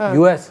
US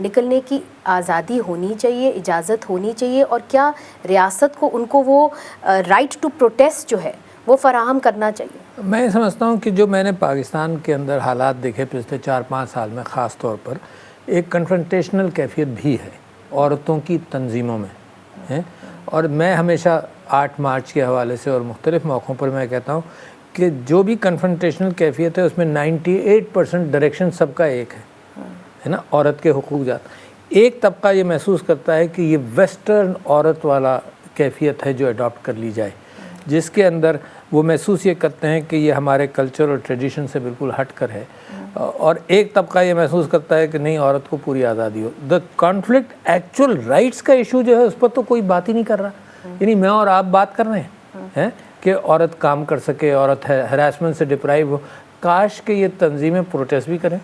نکلنے کی آزادی ہونی چاہیے, اجازت ہونی چاہیے, اور کیا ریاست کو ان کو وہ رائٹ ٹو پروٹیسٹ جو ہے وہ فراہم کرنا چاہیے؟ میں سمجھتا ہوں کہ جو میں نے پاکستان کے اندر حالات دیکھے پچھلے 4-5 سال میں, خاص طور پر ایک کنفرنٹیشنل کیفیت بھی ہے عورتوں کی تنظیموں میں ہے. اور میں ہمیشہ 8 مارچ کے حوالے سے اور مختلف موقعوں پر میں کہتا ہوں کہ جو بھی کنفرنٹیشنل کیفیت ہے اس میں 98% ڈائریکشن سب کا ایک ہے نا, عورت کے حقوق جات. ایک طبقہ یہ محسوس کرتا ہے کہ یہ ویسٹرن عورت والا کیفیت ہے جو اڈاپٹ کر لی جائے, جس کے اندر وہ محسوس یہ کرتے ہیں کہ یہ ہمارے کلچر اور ٹریڈیشن سے بالکل ہٹ کر ہے, اور ایک طبقہ یہ محسوس کرتا ہے کہ نہیں, عورت کو پوری آزادی ہو. دا کانفلکٹ ایکچوئل رائٹس کا ایشو جو ہے اس پر تو کوئی بات ہی نہیں کر رہا. یعنی میں اور آپ بات کر رہے ہیں کہ عورت کام کر سکے, عورت ہراسمنٹ سے ڈپرائیو ہو. کاش کہ یہ تنظیمیں پروٹیسٹ بھی کریں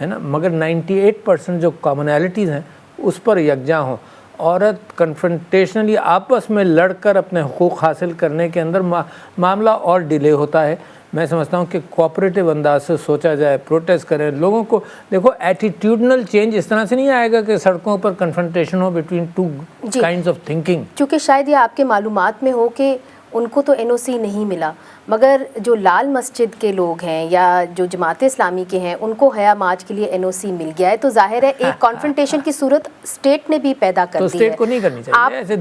ہے نا, مگر 98% جو کامنالٹیز ہیں اس پر یکجاں ہوں. عورت کنفرنٹیشنلی آپس میں لڑ کر اپنے حقوق حاصل کرنے کے اندر معاملہ اور ڈیلے ہوتا ہے. میں سمجھتا ہوں کہ کوآپریٹو انداز سے سوچا جائے, پروٹیسٹ کریں. لوگوں کو دیکھو, ایٹیٹیوڈنل چینج اس طرح سے نہیں آئے گا کہ سڑکوں پر کنفرنٹیشن ہو between two kinds of thinking. چونکہ شاید یہ آپ کے معلومات میں ہو کہ ان کو تو NOC نہیں ملا, مگر جو لال مسجد کے لوگ ہیں یا جو جماعت اسلامی کے ہیں ان کو حیا مارچ کے لیے NOC مل گیا ہے, تو ظاہر ہے ایک کانفرنٹیشن کی صورت اسٹیٹ نے بھی پیدا کر دی ہے. تو اسٹیٹ کو نہیں کرنی چاہیے ایسے.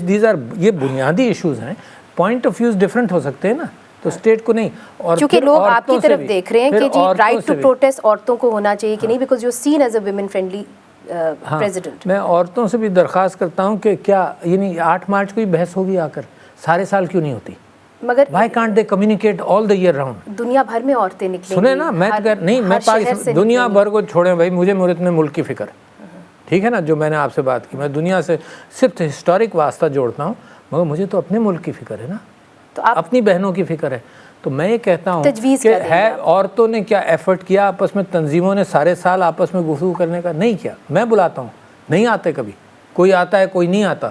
دیز آر یہ بنیادی ایشوز ہیں, پوائنٹ آف ویوز ڈفرینٹ ہو سکتے ہیں نا, تو اسٹیٹ کو نہیں. اور چونکہ لوگ آپ کی طرف دیکھ رہے ہیں کہ جی رائٹ ٹو پروٹیسٹ عورتوں کو ہونا چاہیے کہ نہیں, because you seen as a women friendly president. میں عورتوں سے بھی درخواست کرتا ہوں کہ کیا یعنی 8 مارچ کو ہی بحث ہوگی آ کر, سارے سال کیوں نہیں ہوتی؟ مگر why can't they communicate all the year round? دنیا بھر میں عورتیں نکلیں. سنیں نا, میں نہیں, میں پاکستان دنیا بھر کو چھوڑیں بھائی, مجھے اتنے ملک کی فکر, ٹھیک ہے نا, جو میں نے آپ سے بات کی, میں دنیا سے صرف ہسٹورک واسطہ جوڑتا ہوں, مگر مجھے تو اپنے ملک کی فکر ہے نا, تو اپنی بہنوں کی فکر ہے. تو میں یہ کہتا ہوں کہ ہے عورتوں نے کیا ایفرٹ کیا آپس میں, تنظیموں نے سارے سال آپس میں گفتگو کرنے کا نہیں کیا. میں بلاتا ہوں, نہیں آتے کبھی, کوئی آتا ہے کوئی نہیں آتا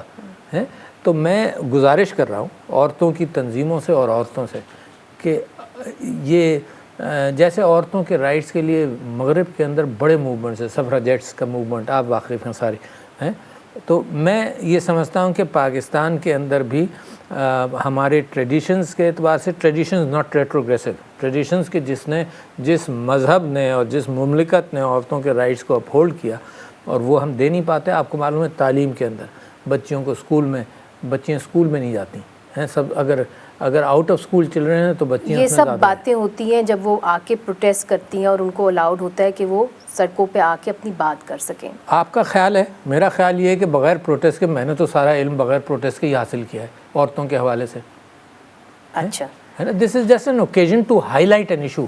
ہے. تو میں گزارش کر رہا ہوں عورتوں کی تنظیموں سے اور عورتوں سے کہ یہ جیسے عورتوں کے رائٹس کے لیے مغرب کے اندر بڑے موومنٹس ہیں, سفراجیٹس کا موومنٹ آپ واقف ہیں سارے ہیں, تو میں یہ سمجھتا ہوں کہ پاکستان کے اندر بھی ہمارے ٹریڈیشنز کے اعتبار سے, ٹریڈیشنز ناٹ ریٹروگریسو, ٹریڈیشنز کے جس مذہب نے اور جس مملکت نے عورتوں کے رائٹس کو اپہولڈ کیا, اور وہ ہم دے نہیں پاتے. آپ کو معلوم ہے تعلیم کے اندر بچیوں کو بچیاں اسکول میں نہیں جاتی ہیں سب, اگر آؤٹ آف اسکول چل رہے ہیں تو بچیاں. یہ سب باتیں ہوتی ہیں جب وہ آ کے پروٹیسٹ کرتی ہیں اور ان کو الاؤڈ ہوتا ہے کہ وہ سڑکوں پہ آ کے اپنی بات کر سکیں. آپ کا خیال ہے, میرا خیال یہ ہے کہ بغیر پروٹیسٹ کے, میں نے تو سارا علم بغیر پروٹیسٹ کے ہی حاصل کیا ہے عورتوں کے حوالے سے. اچھا ہے نا, this is just an occasion to highlight an issue.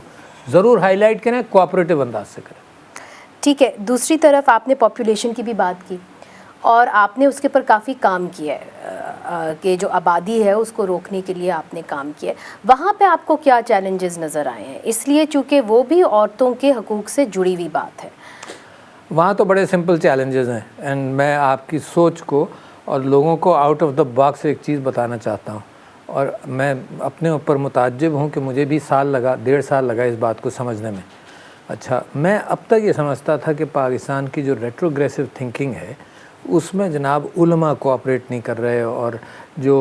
ضرور ہائی لائٹ کریں, کوآپریٹو انداز سے کریں. ٹھیک ہے. دوسری طرف آپ نے پاپولیشن کی بھی بات کی اور آپ نے اس کے پر کافی کام کیا ہے کہ جو آبادی ہے اس کو روکنے کے لیے آپ نے کام کیا ہے. وہاں پہ آپ کو کیا چیلنجز نظر آئے ہیں؟ اس لیے چونکہ وہ بھی عورتوں کے حقوق سے جڑی ہوئی بات ہے. وہاں تو بڑے سمپل چیلنجز ہیں, اینڈ میں آپ کی سوچ کو اور لوگوں کو آؤٹ آف دا باکس ایک چیز بتانا چاہتا ہوں, اور میں اپنے اوپر متعجب ہوں کہ مجھے بھی 1.5 سال لگا اس بات کو سمجھنے میں. اچھا, میں اب تک یہ سمجھتا تھا کہ پاکستان کی جو ریٹروگریسو تھنکنگ ہے اس میں جناب علماء کوآپریٹ نہیں کر رہے, اور جو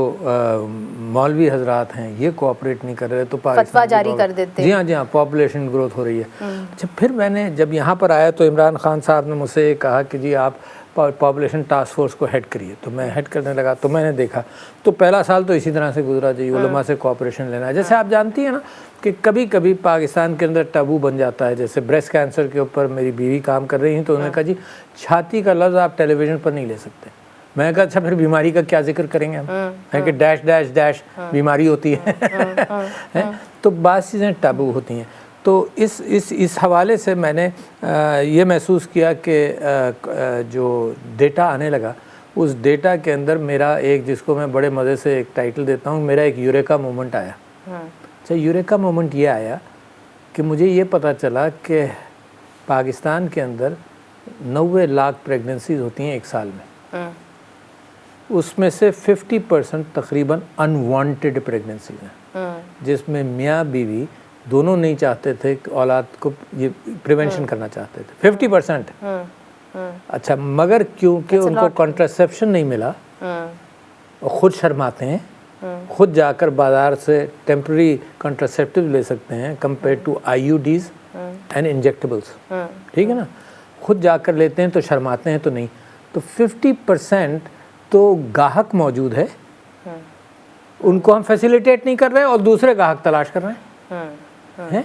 مولوی حضرات ہیں یہ کوآپریٹ نہیں کر رہے, تو فتویٰ جاری کر دیتے. جی ہاں, پاپولیشن گروتھ ہو رہی ہے. اچھا, پھر میں نے جب یہاں پر آیا تو عمران خان صاحب نے مجھ سے یہ کہا کہ جی آپ پاپولیشن ٹاسک فورس کو ہیڈ کریے, تو میں ہیڈ کرنے لگا. تو میں نے دیکھا تو پہلا سال تو اسی طرح سے گزرا, جی علماء سے کوآپریشن لینا ہے. جیسے آپ جانتی ہیں نا کہ کبھی کبھی پاکستان کے اندر ٹابو بن جاتا ہے. جیسے بریسٹ کینسر کے اوپر میری بیوی کام کر رہی ہیں, تو انہوں نے کہا جی چھاتی کا لفظ آپ ٹیلی ویژن پر نہیں لے سکتے. میں نے کہا اچھا پھر بیماری کا کیا ذکر کریں گے ہم, ہے کہ ڈیش ڈیش ڈیش بیماری ہوتی ہے. تو بعض چیزیں ٹابو ہوتی ہیں. تو اس حوالے سے میں نے یہ محسوس کیا کہ جو ڈیٹا آنے لگا, اس ڈیٹا کے اندر میرا ایک, جس کو میں بڑے مزے سے ایک ٹائٹل دیتا ہوں, میرا ایک یوریکا مومنٹ آیا. اچھا, یوریکا مومنٹ یہ آیا کہ مجھے یہ پتہ چلا کہ پاکستان کے اندر 90 لاکھ پریگننسیز ہوتی ہیں ایک سال میں. اس میں سے 50% تقریباً انوانٹیڈ پریگننسیز ہیں, جس میں میاں بیوی دونوں نہیں چاہتے تھے کہ اولاد کو یہ پریونشن کرنا چاہتے تھے. 50%. اچھا مگر کیونکہ ان کو کنٹراسیپشن نہیں ملا اور خود شرماتے ہیں, خود جا کر بازار سے ٹیمپرری کنٹراسیپٹیو لے سکتے ہیں کمپیئر ٹو IUDs اینڈ انجیکٹیبلس, ٹھیک ہے نا, خود جا کر لیتے ہیں تو شرماتے ہیں تو نہیں. تو 50% تو گاہک موجود ہے, ان کو ہم فیسیلیٹیٹ نہیں کر رہے اور دوسرے گاہک تلاش کر رہے ہیں.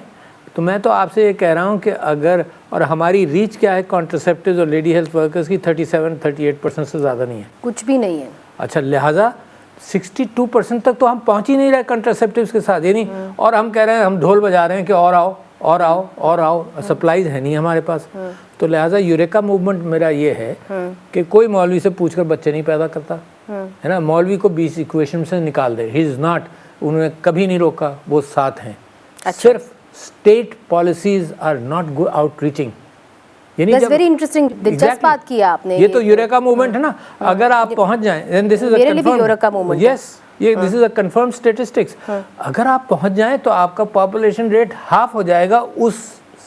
تو میں تو آپ سے یہ کہہ رہا ہوں کہ اگر, اور ہماری ریچ کیا ہے کانٹرسیپٹیوز اور لیڈی ہیلتھ ورکرز کی 37-38% سے زیادہ نہیں ہے, کچھ بھی نہیں ہے. اچھا لہٰذا 62% تک تو ہم پہنچ ہی نہیں رہے کنٹرسیپٹیوز کے ساتھ, یعنی اور ہم کہہ رہے ہیں, ہم ڈھول بجا رہے ہیں کہ اور آؤ اور آؤ اور آؤ, سپلائیز ہے نہیں ہمارے پاس. تو لہٰذا یوریکا موومنٹ میرا یہ ہے کہ کوئی مولوی سے پوچھ کر بچے نہیں پیدا کرتا ہے نا, مولوی کو 20 ایکویشن سے نکال دے, ہی از ناٹ, انہوں نے کبھی نہیں روکا, وہ ساتھ ہیں. صرف state policies are not outreaching. That's very interesting, دلچسپ بات کی آپ نے. یہ تو یوریکا موومنٹ ہے نا, اگر آپ پہنچ جائیں, then this is a میرے لیے بھی یوریکا موومنٹ. yes, یہ this is a confirmed statistics. اگر آپ پہنچ جائیں تو آپ کا پاپولیشن ریٹ ہاف ہو جائے گا اس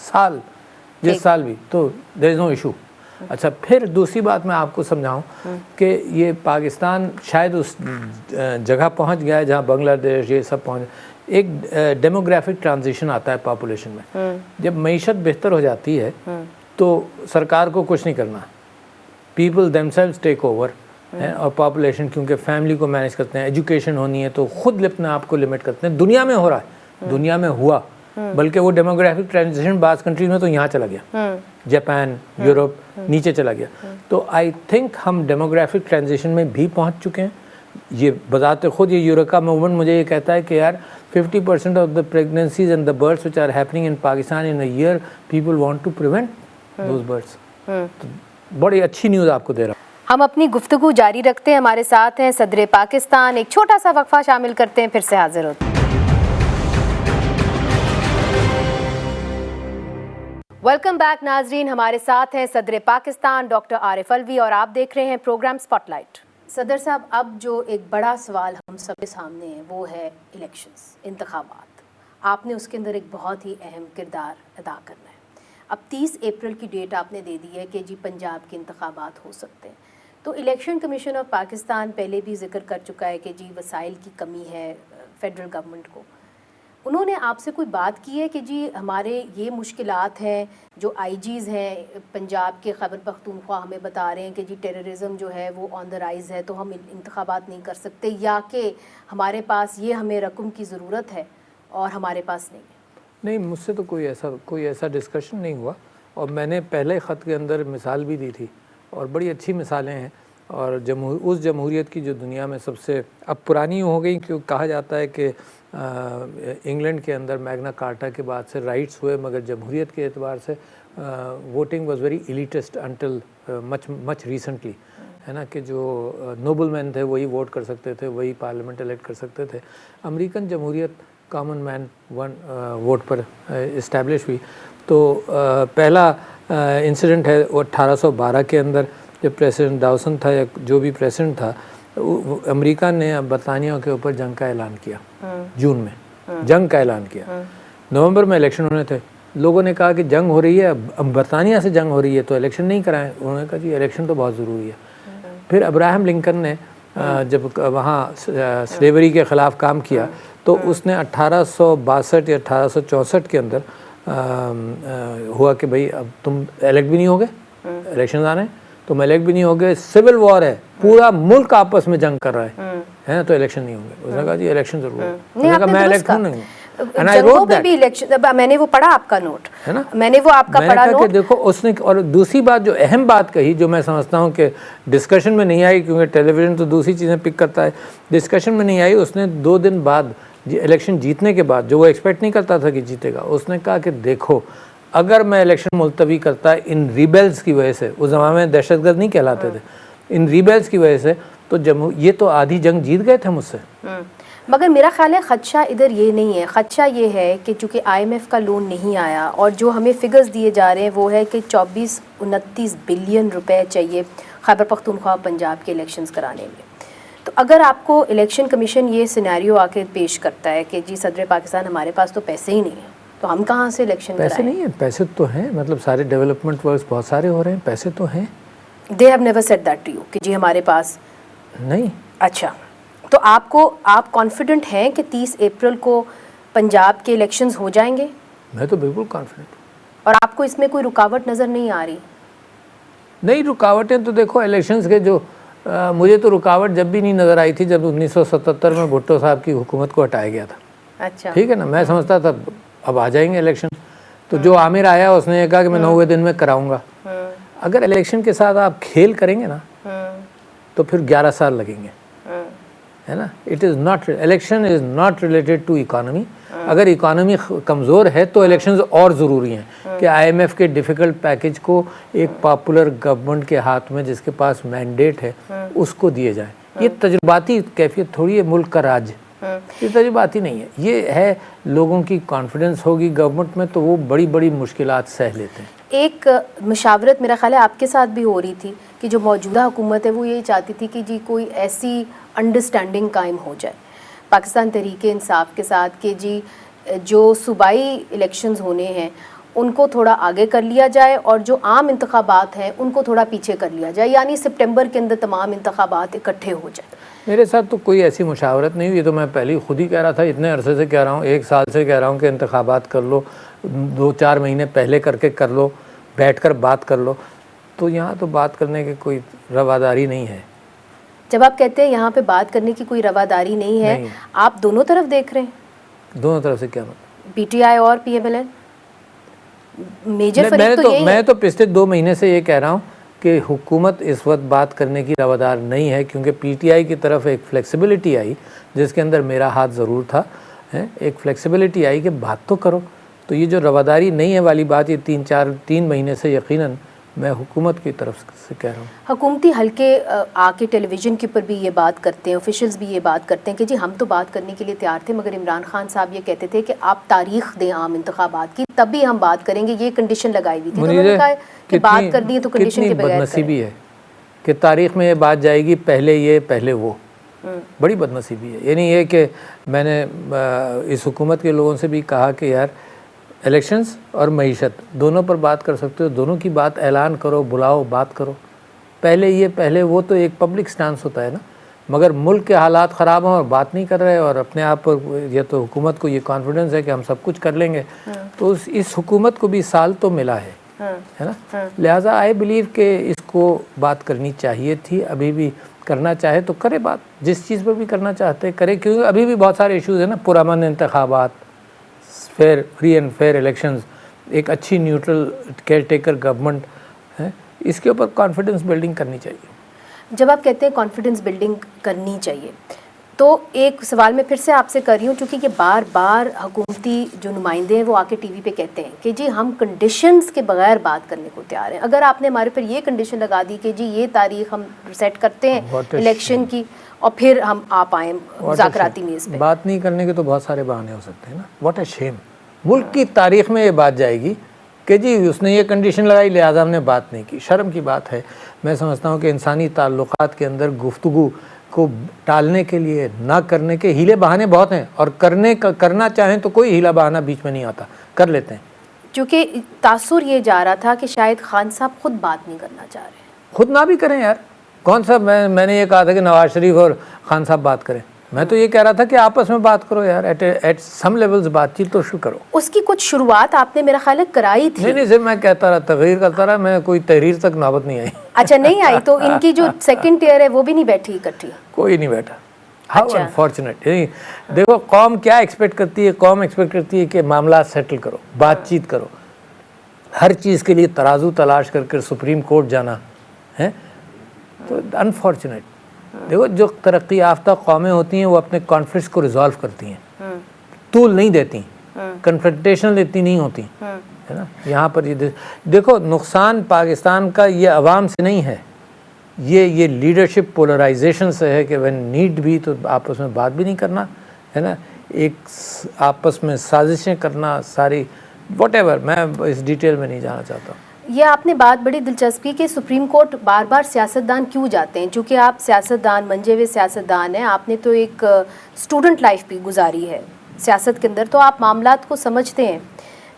سال, جس سال بھی, تو there is no issue. اچھا پھر دوسری بات میں آپ کو سمجھاؤں کہ یہ پاکستان شاید اس جگہ پہنچ گیا ہے جہاں بنگلہ دیش یہ سب پہنچ, ایک ڈیموگرافک ٹرانزیشن آتا ہے پاپولیشن میں. جب معیشت بہتر ہو جاتی ہے تو سرکار کو کچھ نہیں کرنا, people them selves take over, اور پاپولیشن کیونکہ فیملی کو مینیج کرتے ہیں, ایجوکیشن ہونی ہے تو خود اپنے آپ کو لمٹ کرتے ہیں. دنیا میں ہو رہا ہے, دنیا میں ہوا, بلکہ وہ ڈیموگرافک ٹرانزیشن بعض کنٹریز میں تو یہاں چلا گیا, جاپان, یورپ نیچے چلا گیا. تو آئی تھنک ہم ڈیموگرافک ٹرانزیشن میں بھی پہنچ چکے ہیں. یہ بذات خود یہ یوریکا موومنٹ مجھے یہ کہتا ہے کہ یار 50% of the pregnancies and the births which are happening in Pakistan in a year, people want to prevent those births. بڑی اچھی نیوز آپ کو دے رہا ہوں. ہم اپنی گفتگو جاری رکھتے ہیں, ہمارے ساتھ ہیں صدر پاکستان. ایک چھوٹا سا وقفہ شامل کرتے ہیں, پھر سے حاضر ہوتے ہیں. ویلکم بیک ناظرین, ہمارے ساتھ ہیں صدر پاکستان ڈاکٹر عارف الوی اور آپ دیکھ رہے ہیں پروگرام سپاٹ لائٹ. صدر صاحب, اب جو ایک بڑا سوال ہم سب کے سامنے ہے وہ ہے الیکشنز, انتخابات. آپ نے اس کے اندر ایک بہت ہی اہم کردار ادا کرنا ہے. اب 30 اپریل کی ڈیٹ آپ نے دے دی ہے کہ جی پنجاب کے انتخابات ہو سکتے ہیں. تو الیکشن کمیشن آف پاکستان پہلے بھی ذکر کر چکا ہے کہ جی وسائل کی کمی ہے فیڈرل گورنمنٹ کو. انہوں نے آپ سے کوئی بات کی ہے کہ جی ہمارے یہ مشکلات ہیں, جو IGs ہیں پنجاب کے خیبر پختونخوا ہمیں بتا رہے ہیں کہ جی ٹیررزم جو ہے وہ آن دا رائز ہے, تو ہم انتخابات نہیں کر سکتے, یا کہ ہمارے پاس یہ ہمیں رقم کی ضرورت ہے اور ہمارے پاس نہیں ہے؟ نہیں, مجھ سے تو کوئی ایسا ڈسکشن نہیں ہوا, اور میں نے پہلے خط کے اندر مثال بھی دی تھی, اور بڑی اچھی مثالیں ہیں. اور اس جمہوریت کی جو دنیا میں سب سے اب پرانی ہو گئی, کیوں کہا جاتا ہے کہ انگلینڈ کے اندر میگنا کارٹا کے بعد سے رائٹس ہوئے, مگر جمہوریت کے اعتبار سے voting was very elitist until much recently, ہے نا, کہ جو نوبل مین تھے وہی ووٹ کر سکتے تھے, وہی پارلیمنٹ الیکٹ کر سکتے تھے. امریکن جمہوریت کامن مین ون ووٹ پر اسٹیبلش ہوئی. تو پہلا انسیڈنٹ ہے وہ 1812 کے اندر, جب پریسیڈنٹ ڈاوسن تھا یا جو بھی پریسیڈنٹ تھا, امریکہ نے برطانیہ کے اوپر جنگ کا اعلان کیا, جون میں جنگ کا اعلان کیا. نومبر میں الیکشن ہونے تھے, لوگوں نے کہا کہ جنگ ہو رہی ہے, اب برطانیہ سے جنگ ہو رہی ہے تو الیکشن نہیں کرائیں. انہوں نے کہا جی الیکشن تو بہت ضروری ہے. پھر ابراہم لنکن نے جب وہاں سلیوری کے خلاف کام کیا تو اس نے 1862 یا 1864 کے اندر ہوا کہ بھئی اب تم الیکٹ بھی نہیں ہوگے, الیکشن آنے تم الیکٹ بھی نہیں ہوگے, سول وار ہے, پورا ملک آپس میں جنگ کر رہا ہے نا, تو الیکشن نہیں ہوں گے. اس نے کہا جی الیکشن ضرور ہے. میں نے کہا میں الیکٹ ہوں نہیں. جنگوں میں بھی الیکشن, میں نے وہ پڑھا آپ کا نوٹ, ہے نا, میں نے وہ آپ کا پڑھا نوٹ. دیکھو اس نے, اور دوسری بات جو اہم بات کہی, جو میں سمجھتا ہوں کہ ڈسکشن میں نہیں آئی, کیونکہ ٹیلی ویژن تو دوسری چیزیں پک کرتا ہے, ڈسکشن میں نہیں آئی. اس نے 2 دن بعد الیکشن جیتنے کے بعد, جو وہ ایکسپیکٹ نہیں کرتا تھا کہ جیتے گا, اس نے کہا کہ دیکھو اگر میں الیکشن ملتوی کرتا ہے ان ریبیلز کی وجہ سے, اس زمانے میں دہشت گرد نہیں کہلاتے تھے, ان ریبیلز کی وجہ سے, تو یہ تو آدھی جنگ جیت گئے تھے مجھ سے. مگر میرا خیال ہے خدشہ ادھر یہ نہیں ہے, خدشہ یہ ہے کہ چونکہ IMF کا لون نہیں آیا, اور جو ہمیں فگرز دیے جا رہے ہیں وہ ہے کہ 24-29 بلین روپے چاہیے خیبر پختونخوا پنجاب کے الیکشنز کرانے میں. تو اگر آپ کو الیکشن کمیشن یہ سینیریو آ کے پیش کرتا ہے کہ جی صدر پاکستان ہمارے پاس تو پیسے ہی نہیں ہیں, تو ہم کہاں سے الیکشن پیسے کرائیں؟ نہیں ہیں، پیسے تو ہیں، مطلب سارے ڈیولپمنٹ ورکس بہت سارے ہو رہے ہیں، پیسے تو ہیں. They have never said that to you کہ جی ہمارے پاس نہیں. اچھا، تو آپ کانفیڈنٹ ہیں کہ 30 اپریل کو پنجاب کے الیکشنز ہو جائیں گے؟ میں تو بالکل کانفیڈنٹ ہوں. اور آپ کو اس میں کوئی رکاوٹ نظر نہیں آ رہی؟ نہیں، رکاوٹیں تو دیکھو الیکشنز کے جو مجھے تو رکاوٹ جب بھی نہیں نظر آئی تھی جب 1977 میں بھٹو صاحب کی حکومت کو ہٹایا گیا تھا. اچھا، ٹھیک ہے نا، میں سمجھتا تھا اب آ جائیں گے الیکشن. تو جو عامر آیا اس نے یہ کہا کہ میں 90 دن میں کراؤں گا. اگر الیکشن کے ساتھ آپ کھیل کریں گے نا تو پھر 11 سال لگیں گے، ہے نا. It is not, election is not related to economy. اگر اکانومی کمزور ہے تو الیکشنز اور ضروری ہیں کہ آئی ایم ایف کے ڈیفیکلٹ پیکج کو ایک پاپولر گورنمنٹ کے ہاتھ میں جس کے پاس مینڈیٹ ہے اس کو دیے جائیں. یہ تجرباتی کیفیت تھوڑی ہے ملک کا راج، یہ تجرباتی نہیں ہے. یہ ہے لوگوں کی کانفیڈنس ہوگی گورنمنٹ میں تو وہ بڑی بڑی مشکلات سہ لیتے ہیں. ایک مشاورت میرا خیال ہے آپ کے ساتھ بھی ہو رہی تھی کہ جو موجودہ حکومت ہے وہ یہی چاہتی تھی کہ جی کوئی ایسی انڈرسٹینڈنگ قائم ہو جائے پاکستان تحریک انصاف کے ساتھ کہ جی جو صوبائی الیکشنز ہونے ہیں ان کو تھوڑا آگے کر لیا جائے اور جو عام انتخابات ہیں ان کو تھوڑا پیچھے کر لیا جائے، یعنی سپٹمبر کے اندر تمام انتخابات اکٹھے ہو جائیں. میرے ساتھ تو کوئی ایسی مشاورت نہیں ہوئی. یہ تو میں پہلے ہی خود ہی کہہ رہا تھا، اتنے عرصے سے کہہ رہا ہوں، 1 سال سے کہہ رہا ہوں کہ انتخابات کر لو، 2-4 مہینے پہلے کر کے کر لو، بیٹھ کر بات کر لو. تو یہاں تو بات کرنے کی کوئی رواداری نہیں ہے. جب آپ کہتے ہیں یہاں پہ بات کرنے کی کوئی رواداری نہیں ہے، آپ دونوں طرف دیکھ رہے ہیں؟ دونوں طرف سے کیا مطلب؟ پی ٹی آئی اور پی ایم ایل این میجر فریق تو یہی ہے. میں تو پچھلے 2 مہینے سے یہ کہہ رہا ہوں کہ حکومت اس وقت بات کرنے کی روادار نہیں ہے کیونکہ پی ٹی آئی کی طرف ایک فلیکسیبلٹی آئی جس کے اندر میرا ہاتھ ضرور تھا. ایک فلیکسیبلٹی آئی کہ بات تو کرو. تو یہ جو رواداری نہیں ہے والی بات، یہ 3 مہینے سے یقیناً میں حکومت کی طرف سے کہہ رہا ہوں. حکومتی حلقے آ کے ٹیلی ویژن کے اوپر بھی یہ بات کرتے ہیں، آفیشلز بھی یہ بات کرتے ہیں کہ جی ہم تو بات کرنے کے لیے تیار تھے مگر عمران خان صاحب یہ کہتے تھے کہ آپ تاریخ دیں عام انتخابات کی تب بھی ہم بات کریں گے، یہ کنڈیشن لگائی ہوئی تھی. تو انہوں نے کہا کہ بات کرنی ہے تو کنڈیشن کے بغیر بد نصیبی ہے کہ تاریخ میں یہ بات جائے گی پہلے یہ پہلے وہ. بڑی بد نصیبی ہے. یعنی یہ کہ میں نے اس حکومت کے لوگوں سے بھی کہا کہ یار الیکشنز اور معیشت دونوں پر بات کر سکتے ہو، دونوں کی بات اعلان کرو، بلاؤ، بات کرو. پہلے یہ پہلے وہ تو ایک پبلک سٹانس ہوتا ہے نا. مگر ملک کے حالات خراب ہیں اور بات نہیں کر رہے اور اپنے آپ پر یہ تو حکومت کو یہ کانفیڈنس ہے کہ ہم سب کچھ کر لیں گے. تو اس حکومت کو بھی سال تو ملا ہے نا. لہٰذا آئی بلیو کہ اس کو بات کرنی چاہیے تھی. ابھی بھی کرنا چاہے تو کرے بات، جس چیز پر بھی کرنا چاہتے کرے، کیونکہ ابھی بھی بہت سارے ایشوز ہیں نا. پرامن انتخابات، فری اینڈ فیئر الیکشنز، ایک اچھی نیوٹرل کیئر ٹیکر گورنمنٹ ہے، اس کے اوپر کانفیڈنس بلڈنگ کرنی چاہیے. جب آپ کہتے ہیں کانفیڈنس بلڈنگ کرنی چاہیے تو ایک سوال میں پھر سے آپ سے کر رہی ہوں چونکہ یہ بار بار حکومتی جو نمائندے ہیں وہ آ کے ٹی وی پہ کہتے ہیں کہ جی ہم کنڈیشنز کے بغیر بات کرنے کو تیار ہیں. اگر آپ نے ہمارے پر یہ کنڈیشن لگا دی کہ جی یہ تاریخ ہم سیٹ کرتے ہیں الیکشن کی اور پھر ہم آپ آئیں مذاکراتی میز پہ. بات نہیں کرنے کے تو بہت سارے بہانے ہو سکتے ہیں نا. واٹ اے شیم. ملک کی تاریخ میں یہ بات جائے گی کہ جی اس نے یہ کنڈیشن لگائی لہٰذا ہم نے بات نہیں کی. شرم کی بات ہے. میں سمجھتا ہوں کہ انسانی تعلقات کے اندر گفتگو کو ٹالنے کے لیے، نہ کرنے کے ہیلے بہانے بہت ہیں اور کرنا چاہیں تو کوئی ہیلا بہانہ بیچ میں نہیں آتا، کر لیتے ہیں. چونکہ تاثر یہ جا رہا تھا کہ شاید خان صاحب خود بات نہیں کرنا چاہ رہے. خود نہ بھی کریں یار. کون سا میں نے یہ کہا تھا کہ نواز شریف اور خان صاحب بات کریں. میں تو یہ کہہ رہا تھا کہ آپس میں بات کرو یار، ایٹ سم لیولز بات چیت تو شروع کرو. اس کی کچھ شروعات آپ نے میرا خیال ہے کرائی تھی. نہیں صرف میں کہتا رہا، تغیر کرتا رہا، میں کوئی تحریر تک نوبت نہیں آئی. اچھا نہیں آئی تو ان کی جو سیکنڈ ٹیئر ہے وہ بھی نہیں بیٹھی اکٹھی؟ کوئی نہیں بیٹھا. How unfortunate. دیکھو قوم کیا ایکسپیکٹ کرتی ہے. قوم ایکسپیکٹ کرتی ہے کہ معاملات سیٹل کرو، بات چیت کرو. ہر چیز کے لیے ترازو تلاش کر کے سپریم کورٹ جانا ہے تو انفارچونیٹ. دیکھو جو ترقی یافتہ قومیں ہوتی ہیں وہ اپنے کانفلکٹس کو ریزالو کرتی ہیں، طول نہیں دیتی، کنفرنٹیشنل اتنی نہیں ہوتی ہے نا. یہاں پر یہ دیکھو نقصان پاکستان کا یہ عوام سے نہیں ہے، یہ لیڈرشپ پولرائزیشن سے ہے کہ وین نیڈ بھی تو آپس میں بات بھی نہیں کرنا ہے نا. ایک آپس میں سازشیں کرنا ساری واٹ ایور. میں اس ڈیٹیل میں نہیں جانا چاہتا ہوں. یہ آپ نے بات بڑی دلچسپی کہ سپریم کورٹ بار بار سیاستدان کیوں جاتے ہیں. چونکہ آپ سیاستدان، منجے ہوئے سیاستدان ہیں، آپ نے تو ایک اسٹوڈنٹ لائف بھی گزاری ہے سیاست کے اندر، تو آپ معاملات کو سمجھتے ہیں.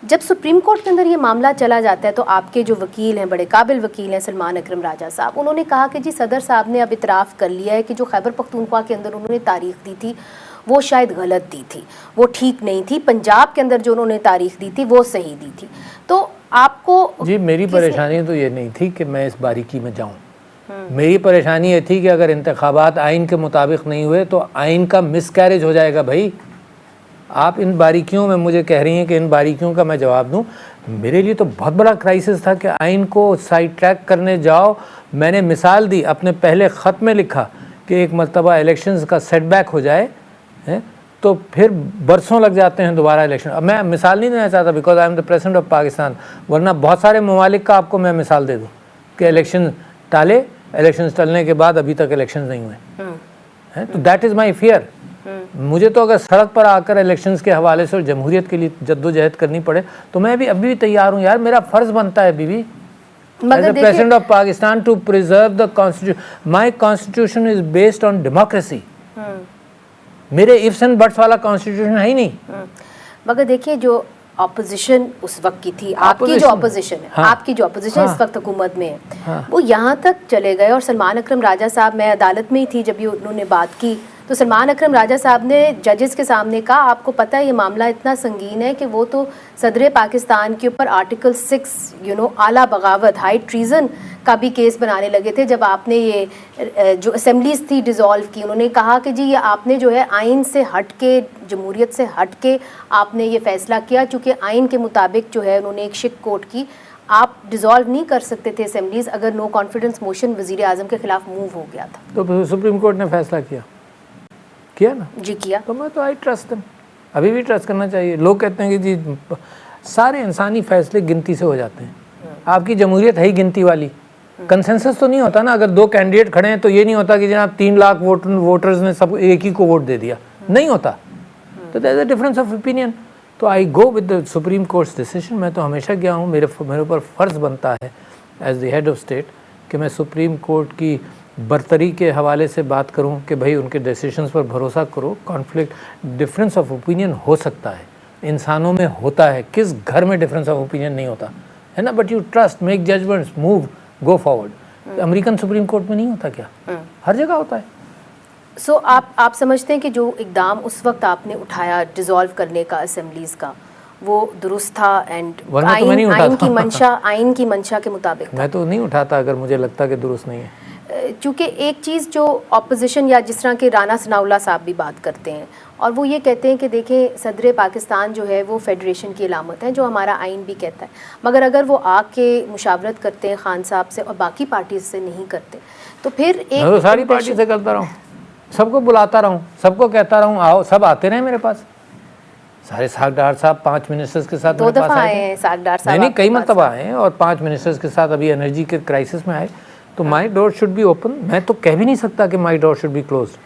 جب سپریم کورٹ کے اندر یہ معاملہ چلا جاتا ہے تو آپ کے جو وکیل ہیں، بڑے قابل وکیل ہیں سلمان اکرم راجہ صاحب، انہوں نے کہا کہ جی صدر صاحب نے اب اعتراف کر لیا ہے کہ جو خیبر پختونخوا کے اندر انہوں نے تاریخ دی تھی وہ شاید غلط دی تھی، وہ ٹھیک نہیں تھی، پنجاب کے اندر جو انہوں نے تاریخ دی تھی وہ صحیح دی تھی. تو آپ کو جی میری پریشانی تو یہ نہیں تھی کہ میں اس باریکی میں جاؤں. میری پریشانی یہ تھی کہ اگر انتخابات آئین کے مطابق نہیں ہوئے تو آئین کا مس کیریج ہو جائے گا. بھائی آپ ان باریکیوں میں مجھے کہہ رہی ہیں کہ ان باریکیوں کا میں جواب دوں. میرے لیے تو بہت بڑا کرائسس تھا کہ آئین کو سائڈ ٹریک کرنے جاؤ. میں نے مثال دی، اپنے پہلے خط میں لکھا کہ ایک مرتبہ الیکشنز کا سیٹ بیک ہو جائے تو پھر برسوں لگ جاتے ہیں دوبارہ الیکشن. اب میں مثال نہیں دینا چاہتا because I am the president of Pakistan, ورنہ بہت سارے ممالک کا آپ کو میں مثال دے دوں کہ الیکشن ٹالے، الیکشنز ٹلنے کے بعد ابھی تک الیکشنز نہیں ہوئے. تو دیٹ از مائی فیئر. مجھے تو اگر سڑک پر آ کر الیکشنز کے حوالے سے اور جمہوریت کے لیے جدوجہد کرنی پڑے تو میں بھی ابھی بھی تیار ہوں. یار میرا فرض بنتا ہے بیوی as a president of Pakistan to preserve the constitution. My constitution is based on democracy. میرے ifs and buts والا کانسٹیٹیوشن ہے ہی نہیں. مگر دیکھیے جو اپوزیشن اس وقت کی تھی، آپ کی جو اپوزیشن ہے، آپ کی جو اپوزیشن اس وقت حکومت میں ہے، وہ یہاں تک چلے گئے. اور سلمان اکرم راجہ صاحب، میں عدالت میں ہی تھی جب یہ انہوں نے بات کی، تو سلمان اکرم راجہ صاحب نے ججز کے سامنے کہا آپ کو پتہ ہے یہ معاملہ اتنا سنگین ہے کہ وہ تو صدر پاکستان کے اوپر آرٹیکل 6 اعلیٰ بغاوت، ہائی ٹریزن کا بھی کیس بنانے لگے تھے جب آپ نے یہ جو اسمبلیز تھی ڈیزالو کی. انہوں نے کہا کہ جی یہ آپ نے جو ہے آئین سے ہٹ کے، جمہوریت سے ہٹ کے آپ نے یہ فیصلہ کیا، چونکہ آئین کے مطابق جو ہے انہوں نے ایک شک کوٹ کی، آپ ڈیزالو نہیں کر سکتے تھے اسمبلیز اگر نو کانفیڈنس موشن وزیر اعظم کے خلاف موو ہو گیا تھا. تو سپریم کورٹ نے فیصلہ کیا نا جی کیا. تو میں تو آئی ٹرسٹ دم. ابھی بھی ٹرسٹ کرنا چاہیے. لوگ کہتے ہیں کہ جی سارے انسانی فیصلے گنتی سے ہو جاتے ہیں. آپ کی جمہوریت ہے ہی گنتی والی. کنسنسس تو نہیں ہوتا نا. اگر 2 کینڈیڈیٹ کھڑے ہیں تو یہ نہیں ہوتا کہ جناب 3 لاکھ ووٹرز نے سب ایک ہی کو ووٹ دے دیا. نہیں ہوتا. تو there is a difference of opinion. تو I go with the supreme court's decision. میں تو ہمیشہ گیا ہوں. میرے اوپر فرض بنتا ہے as the head of state کہ میں سپریم کورٹ کی برتری کے حوالے سے بات کروں کہ بھائی ان کے ڈیسیشنز پر بھروسہ کرو. کانفلکٹ، ڈفرینس آف اوپینین ہو سکتا ہے، انسانوں میں ہوتا ہے. کس گھر میں ڈفرینس آف اوپینین نہیں ہوتا ہے نا. But you trust, make judgments, move, go forward. American Supreme Court میں نہیں ہوتا کیا؟ ہر جگہ ہوتا ہے. سو آپ سمجھتے ہیں کہ جو اقدام اس وقت آپ نے اٹھایا ڈیزالو کرنے کا اسمبلیز کا وہ درست تھا اینڈ آئین کی منشا کے مطابق؟ میں تو نہیں اٹھاتا اگر مجھے لگتا کہ درست نہیں ہے. چونکہ ایک چیز جو اپوزیشن یا جس طرح کے رانا ثناء اللہ صاحب بھی بات کرتے ہیں اور وہ یہ کہتے ہیں کہ دیکھیں صدر پاکستان جو ہے وہ فیڈریشن کی علامت ہے جو ہمارا آئین بھی کہتا ہے، مگر اگر وہ آ کے مشاورت کرتے ہیں خان صاحب سے اور باقی پارٹیز سے نہیں کرتے تو پھر ایک میں تو ساری پارٹی سے کرتا رہوں، سب کو بلاتا رہوں، سب کو کہتا رہوں آؤ، سب آتے رہے میرے پاس. سارے ساکھ ڈار صاحب 5 منسٹرز کے ساتھ 2 دفعہ آئے ہیں ساکھ ڈار صاحب. نہیں کئی مرتبہ آئے ہیں اور 5 منسٹرز کے ساتھ ابھی انرجی کے کرائسس میں آئے. تو مائی ڈور شوڈ بی اوپن. میں تو کہہ بھی نہیں سکتا کہ مائی ڈور شوڈ بی کلوزڈ.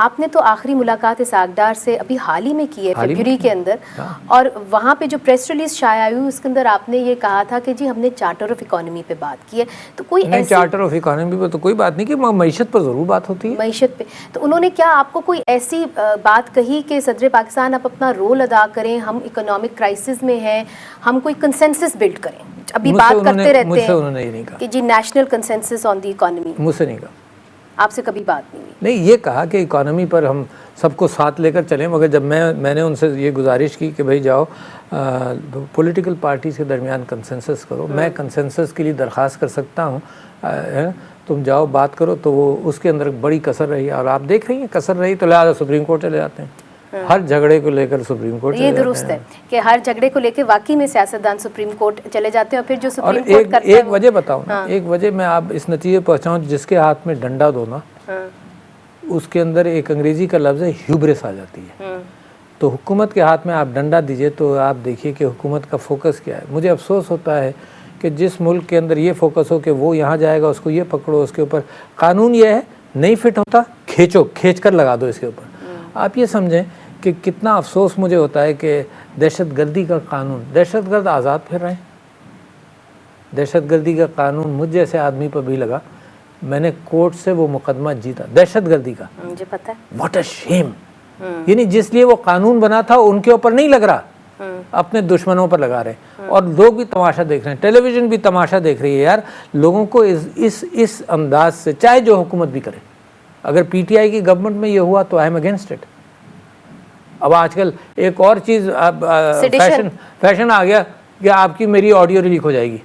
آپ نے تو آخری ملاقات اسحاق ڈار سے ابھی حال ہی میں کی ہے فیبروری کے اندر، اور وہاں پہ جو پریس ریلیز شائع آئی ہوئی اس کے اندر آپ نے یہ کہا تھا کہ جی ہم نے چارٹر آف اکانومی پہ بات کی ہے. تو کوئی نہیں، چارٹر آف اکانومی پہ تو کوئی بات نہیں، کہ معیشت پر ضرور بات ہوتی ہے. معیشت پہ تو انہوں نے کیا آپ کو کوئی ایسی بات کہی کہ صدر پاکستان آپ اپنا رول ادا کریں، ہم اکنامک کرائسس میں ہیں، ہم کوئی کنسنسس بلڈ کریں؟ ابھی بات کرتے رہتے ہیں انہوں نے یہ نہیں کہا کہ جی national consensus on the economy. مجھ سے نہیں کہا. آپ سے کبھی بات نہیں ہوئی؟ نہیں، یہ کہا کہ اکانومی پر ہم سب کو ساتھ لے کر چلیں. مگر جب میں نے ان سے یہ گزارش کی کہ بھائی جاؤ پولیٹیکل پارٹیز کے درمیان کنسنسس کرو، میں کنسنسس کے لیے درخواست کر سکتا ہوں، تم جاؤ بات کرو، تو وہ اس کے اندر بڑی کثر رہی اور آپ دیکھ رہی ہیں کثر رہی، تو لہٰذا سپریم کورٹ چلے جاتے ہیں. ہر جھگڑے کو لے کر سپریم کورٹ. یہ درست ہے کہ ہر جھگڑے کو لے کے واقعی میں سیاستدان سپریم کورٹ چلے جاتے ہیں اور پھر جو سپریم کورٹ کرتا ہے. ایک وجہ بتاؤں نا، ایک وجہ میں آپ اس نتیجے پہنچاؤں، جس کے ہاتھ میں ڈنڈا دو نا اس کے اندر ایک انگریزی کا لفظ ہے ہیوبرس آ جاتی ہے. تو حکومت کے ہاتھ میں آپ ڈنڈا دیجئے تو آپ دیکھیے کہ حکومت کا فوکس کیا ہے. مجھے افسوس ہوتا ہے کہ جس ملک کے اندر یہ فوکس ہو کہ وہ یہاں جائے گا اس کو یہ پکڑو، اس کے اوپر قانون یہ ہے نہیں فٹ ہوتا کھینچ کر لگا دو اس کے اوپر. آپ یہ سمجھیں کہ کتنا افسوس مجھے ہوتا ہے کہ دہشت گردی کا قانون، دہشت گرد آزاد پھر رہے ہیں. دہشت گردی کا قانون مجھ جیسے آدمی پر بھی لگا. میں نے کورٹ سے وہ مقدمہ جیتا دہشت گردی کا. مجھے پتہ ہے. واٹ اے شیم. یعنی جس لیے وہ قانون بنا تھا ان کے اوپر نہیں لگ رہا، اپنے دشمنوں پر لگا رہے ہیں اور لوگ بھی تماشا دیکھ رہے ہیں, ٹیلی ویژن بھی تماشا دیکھ رہی ہے یار. لوگوں کو اس انداز سے, چاہے جو حکومت بھی کرے, اگر پی ٹی آئی کی گورنمنٹ میں یہ ہوا تو آئی ایم اگینسٹ اٹ. اب آج کل ایک اور چیز فیشن آ گیا کہ آپ کی میری آڈیو لیک ہو جائے گی.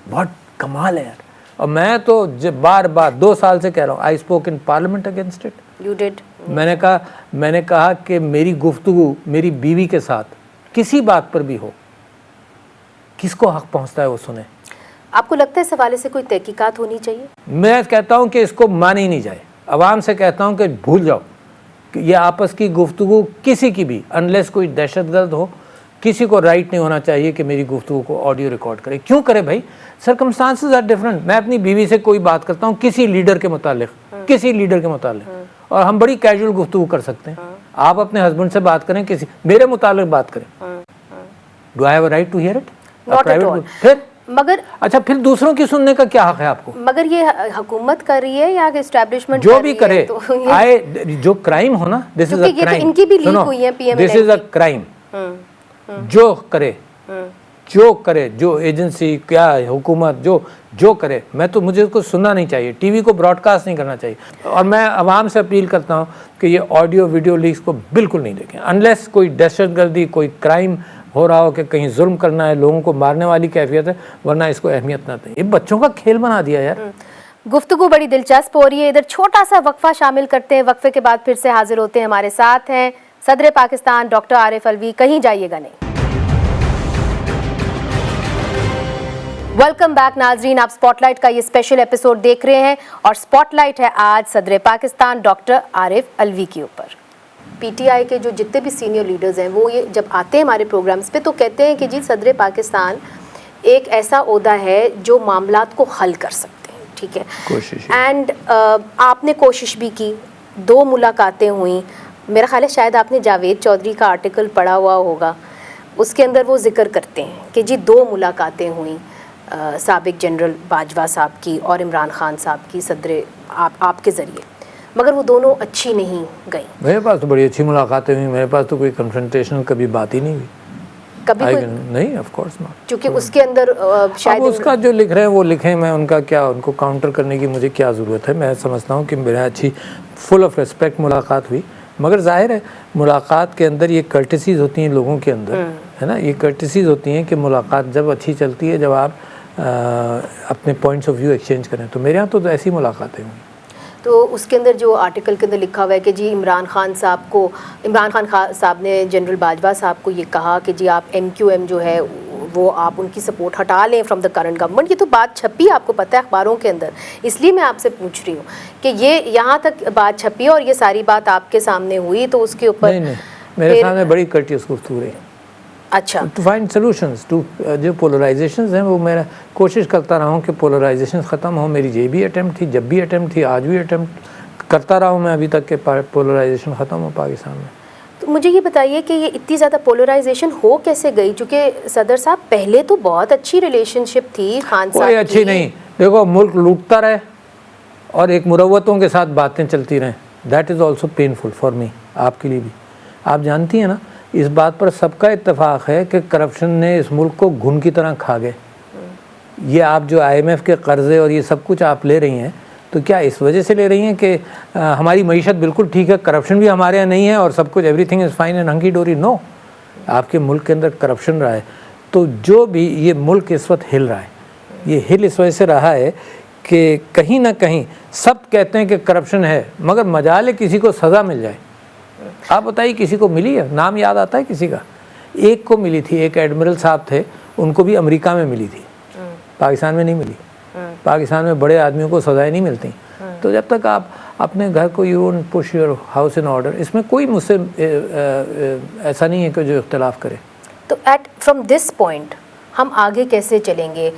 بہت کمال ہے یار. اور میں تو بار 2 سال سے کہہ رہا ہوں, I spoke in parliament against it. You did. میں نے کہا کہ میری گفتگو میری بیوی کے ساتھ کسی بات پر بھی ہو, کس کو حق پہنچتا ہے وہ سنیں. آپ کو لگتا ہے اس حوالے سے کوئی تحقیقات ہونی چاہیے؟ میں کہتا ہوں کہ اس کو مانا ہی نہیں جائے. عوام سے کہتا ہوں کہ بھول جاؤ کہ یہ آپس کی گفتگو کسی کی بھی, انلیس کوئی دہشت گرد ہو, کسی کو رائٹ نہیں ہونا چاہیے کہ میری گفتگو کو آڈیو ریکارڈ کرے. کیوں کرے بھائی؟ Circumstances are different. میں اپنی بیوی سے کوئی بات کرتا ہوں کسی لیڈر کے متعلق, اور ہم بڑی کیجول گفتگو کر سکتے ہیں. آپ اپنے ہسبینڈ سے بات کریں, کسی میرے متعلق بات کریں, do I have a right to hear it? پھر مگر اچھا, پھر دوسروں کی سننے کا کیا حق ہے آپ کو؟ مگر یہ حکومت کر رہی ہے یا اسٹیبلشمنٹ جو بھی کرے, جو کرائم ہو نا, دس از اے کرائم. ان کی بھی لیک ہوئی ہے P M, this is a crime. جو کرے جو ایجنسی, کیا حکومت جو کرے, مجھے اس کو سننا نہیں چاہیے, ٹی وی کو براڈ کاسٹ نہیں کرنا چاہیے. اور میں عوام سے اپیل کرتا ہوں کہ یہ آڈیو ویڈیو لیکس کو بالکل نہیں دیکھیں, انلیس کوئی دہشت گردی, کوئی کرائم ہو رہا ہو کہ کہیں ظلم کرنا ہے, لوگوں کو مارنے والی کیفیت ہے, ورنہ اس کو اہمیت نہ دیں. یہ بچوں کا کھیل بنا دیا یار. گفتگو بڑی دلچسپ ہو رہی ہے. ادھر چھوٹا سا وقفہ شامل کرتے ہیں, وقفے کے بعد پھر سے حاضر ہوتے ہیں. ہمارے ساتھ ہیں صدر پاکستان ڈاکٹر عارف الوی. کہیں جائیے گا نہیں. ویلکم بیک ناظرین, آپ اسپاٹ لائٹ کا یہ اسپیشل ایپیسوڈ دیکھ رہے ہیں اور اسپاٹ لائٹ ہے آج صدر پاکستان ڈاکٹر عارف الوی کے اوپر. پی ٹی آئی کے جو جتنے بھی سینئر لیڈرز ہیں وہ یہ جب آتے ہیں ہمارے پروگرامز پہ تو کہتے ہیں کہ جی صدر پاکستان ایک ایسا عہدہ ہے جو معاملات کو حل کر سکتے ہیں. ٹھیک ہے, اینڈ آپ نے کوشش بھی کی, 2 ملاقاتیں ہوئیں. میرا خیال ہے شاید آپ نے جاوید چودھری کا آرٹیکل پڑھا ہوا ہوگا, اس کے اندر وہ ذکر کرتے ہیں کہ جی 2 ملاقاتیں ہوئیں سابق جنرل باجوہ صاحب کی اور عمران خان صاحب کی صدر آپ کے ذریعے, مگر وہ دونوں اچھی نہیں گئیں. میرے پاس تو بڑی اچھی ملاقاتیں ہوئی, میرے پاس تو کوئی کنفرنٹیشن کبھی بات ہی نہیں ہوئی. کبھی نہیں, آف کورس ناٹ. کیونکہ اس کے اندر شاید اس کا جو لکھ رہے ہیں وہ لکھیں, میں ان کا کیا, ان کو کاؤنٹر کرنے کی مجھے کیا ضرورت ہے. میں سمجھتا ہوں کہ میرا اچھی فل آف ریسپیکٹ ملاقات ہوئی, مگر ظاہر ہے ملاقات کے اندر یہ کرٹیسیز ہوتی ہیں لوگوں کے اندر, ہے نا, یہ کرٹیسیز ہوتی ہیں کہ ملاقات جب اچھی چلتی ہے, جب آپ اپنے پوائنٹس آف ویو ایکسچینج کریں. تو میرے یہاں تو ایسی ملاقاتیں ہوئیں. تو اس کے اندر جو آرٹیکل کے اندر لکھا ہوا ہے کہ جی عمران خان صاحب نے جنرل باجوہ صاحب کو یہ کہا کہ جی آپ ایم کیو ایم جو ہے وہ آپ ان کی سپورٹ ہٹا لیں فرام دا کرنٹ گورنمنٹ. یہ تو بات چھپی, آپ کو پتہ ہے اخباروں کے اندر, اس لیے میں آپ سے پوچھ رہی ہوں کہ یہ یہاں تک بات چھپی اور یہ ساری بات آپ کے سامنے ہوئی تو اس کے اوپر نہیں, میرے سامنے بڑی کرٹیس گفتگو رہی. اچھا, ٹو فائنڈ سولوشنز ٹو جو پولرائزیشنز ہیں, وہ میں کوشش کرتا رہا ہوں کہ پولرائزیشنز ختم ہوں. میری یہ بھی اٹیمپٹ تھی, جب بھی اٹیمپٹ تھی, آج بھی اٹیمپٹ کرتا رہا ہوں میں ابھی تک کہ پولرائزیشن ختم ہو پاکستان میں. تو مجھے یہ بتائیے کہ یہ اتنی زیادہ پولرائزیشن ہو کیسے گئی؟ چونکہ صدر صاحب پہلے تو بہت اچھی ریلیشن شپ تھی خان صاحب کی. کوئی اچھی نہیں. دیکھو, ملک لوٹتا رہے اور ایک مروتوں کے ساتھ باتیں چلتی رہیں, that is also painful for me, آپ کے لیے بھی. آپ جانتی ہیں نا, اس بات پر سب کا اتفاق ہے کہ کرپشن نے اس ملک کو گھن کی طرح کھا گئے. یہ آپ جو آئی ایم ایف کے قرضے اور یہ سب کچھ آپ لے رہی ہیں, تو کیا اس وجہ سے لے رہی ہیں کہ ہماری معیشت بالکل ٹھیک ہے, کرپشن بھی ہمارے یہاں نہیں ہے اور سب کچھ everything is fine and hunky dory? No, آپ کے ملک کے اندر کرپشن رہا ہے. تو جو بھی یہ ملک اس وقت ہل رہا ہے, یہ ہل اس وجہ سے رہا ہے کہ کہیں نہ کہیں سب کہتے ہیں کہ کرپشن ہے, مگر مجال ہے کسی کو سزا مل جائے. آپ بتائیے کسی کو ملی ہے؟ نام یاد آتا ہے کسی کا؟ ایک کو ملی تھی, ایک ایڈمرل صاحب تھے, ان کو بھی امریکہ میں ملی تھی, پاکستان میں نہیں ملی. پاکستان میں بڑے آدمیوں کو سزائیں نہیں ملتی. تو جب تک آپ اپنے گھر کو you don't push your house in order, اس میں کوئی مجھ سے ایسا نہیں ہے کہ جو اختلاف کرے. تو فرام دس پوائنٹ ہم آگے کیسے چلیں گے؟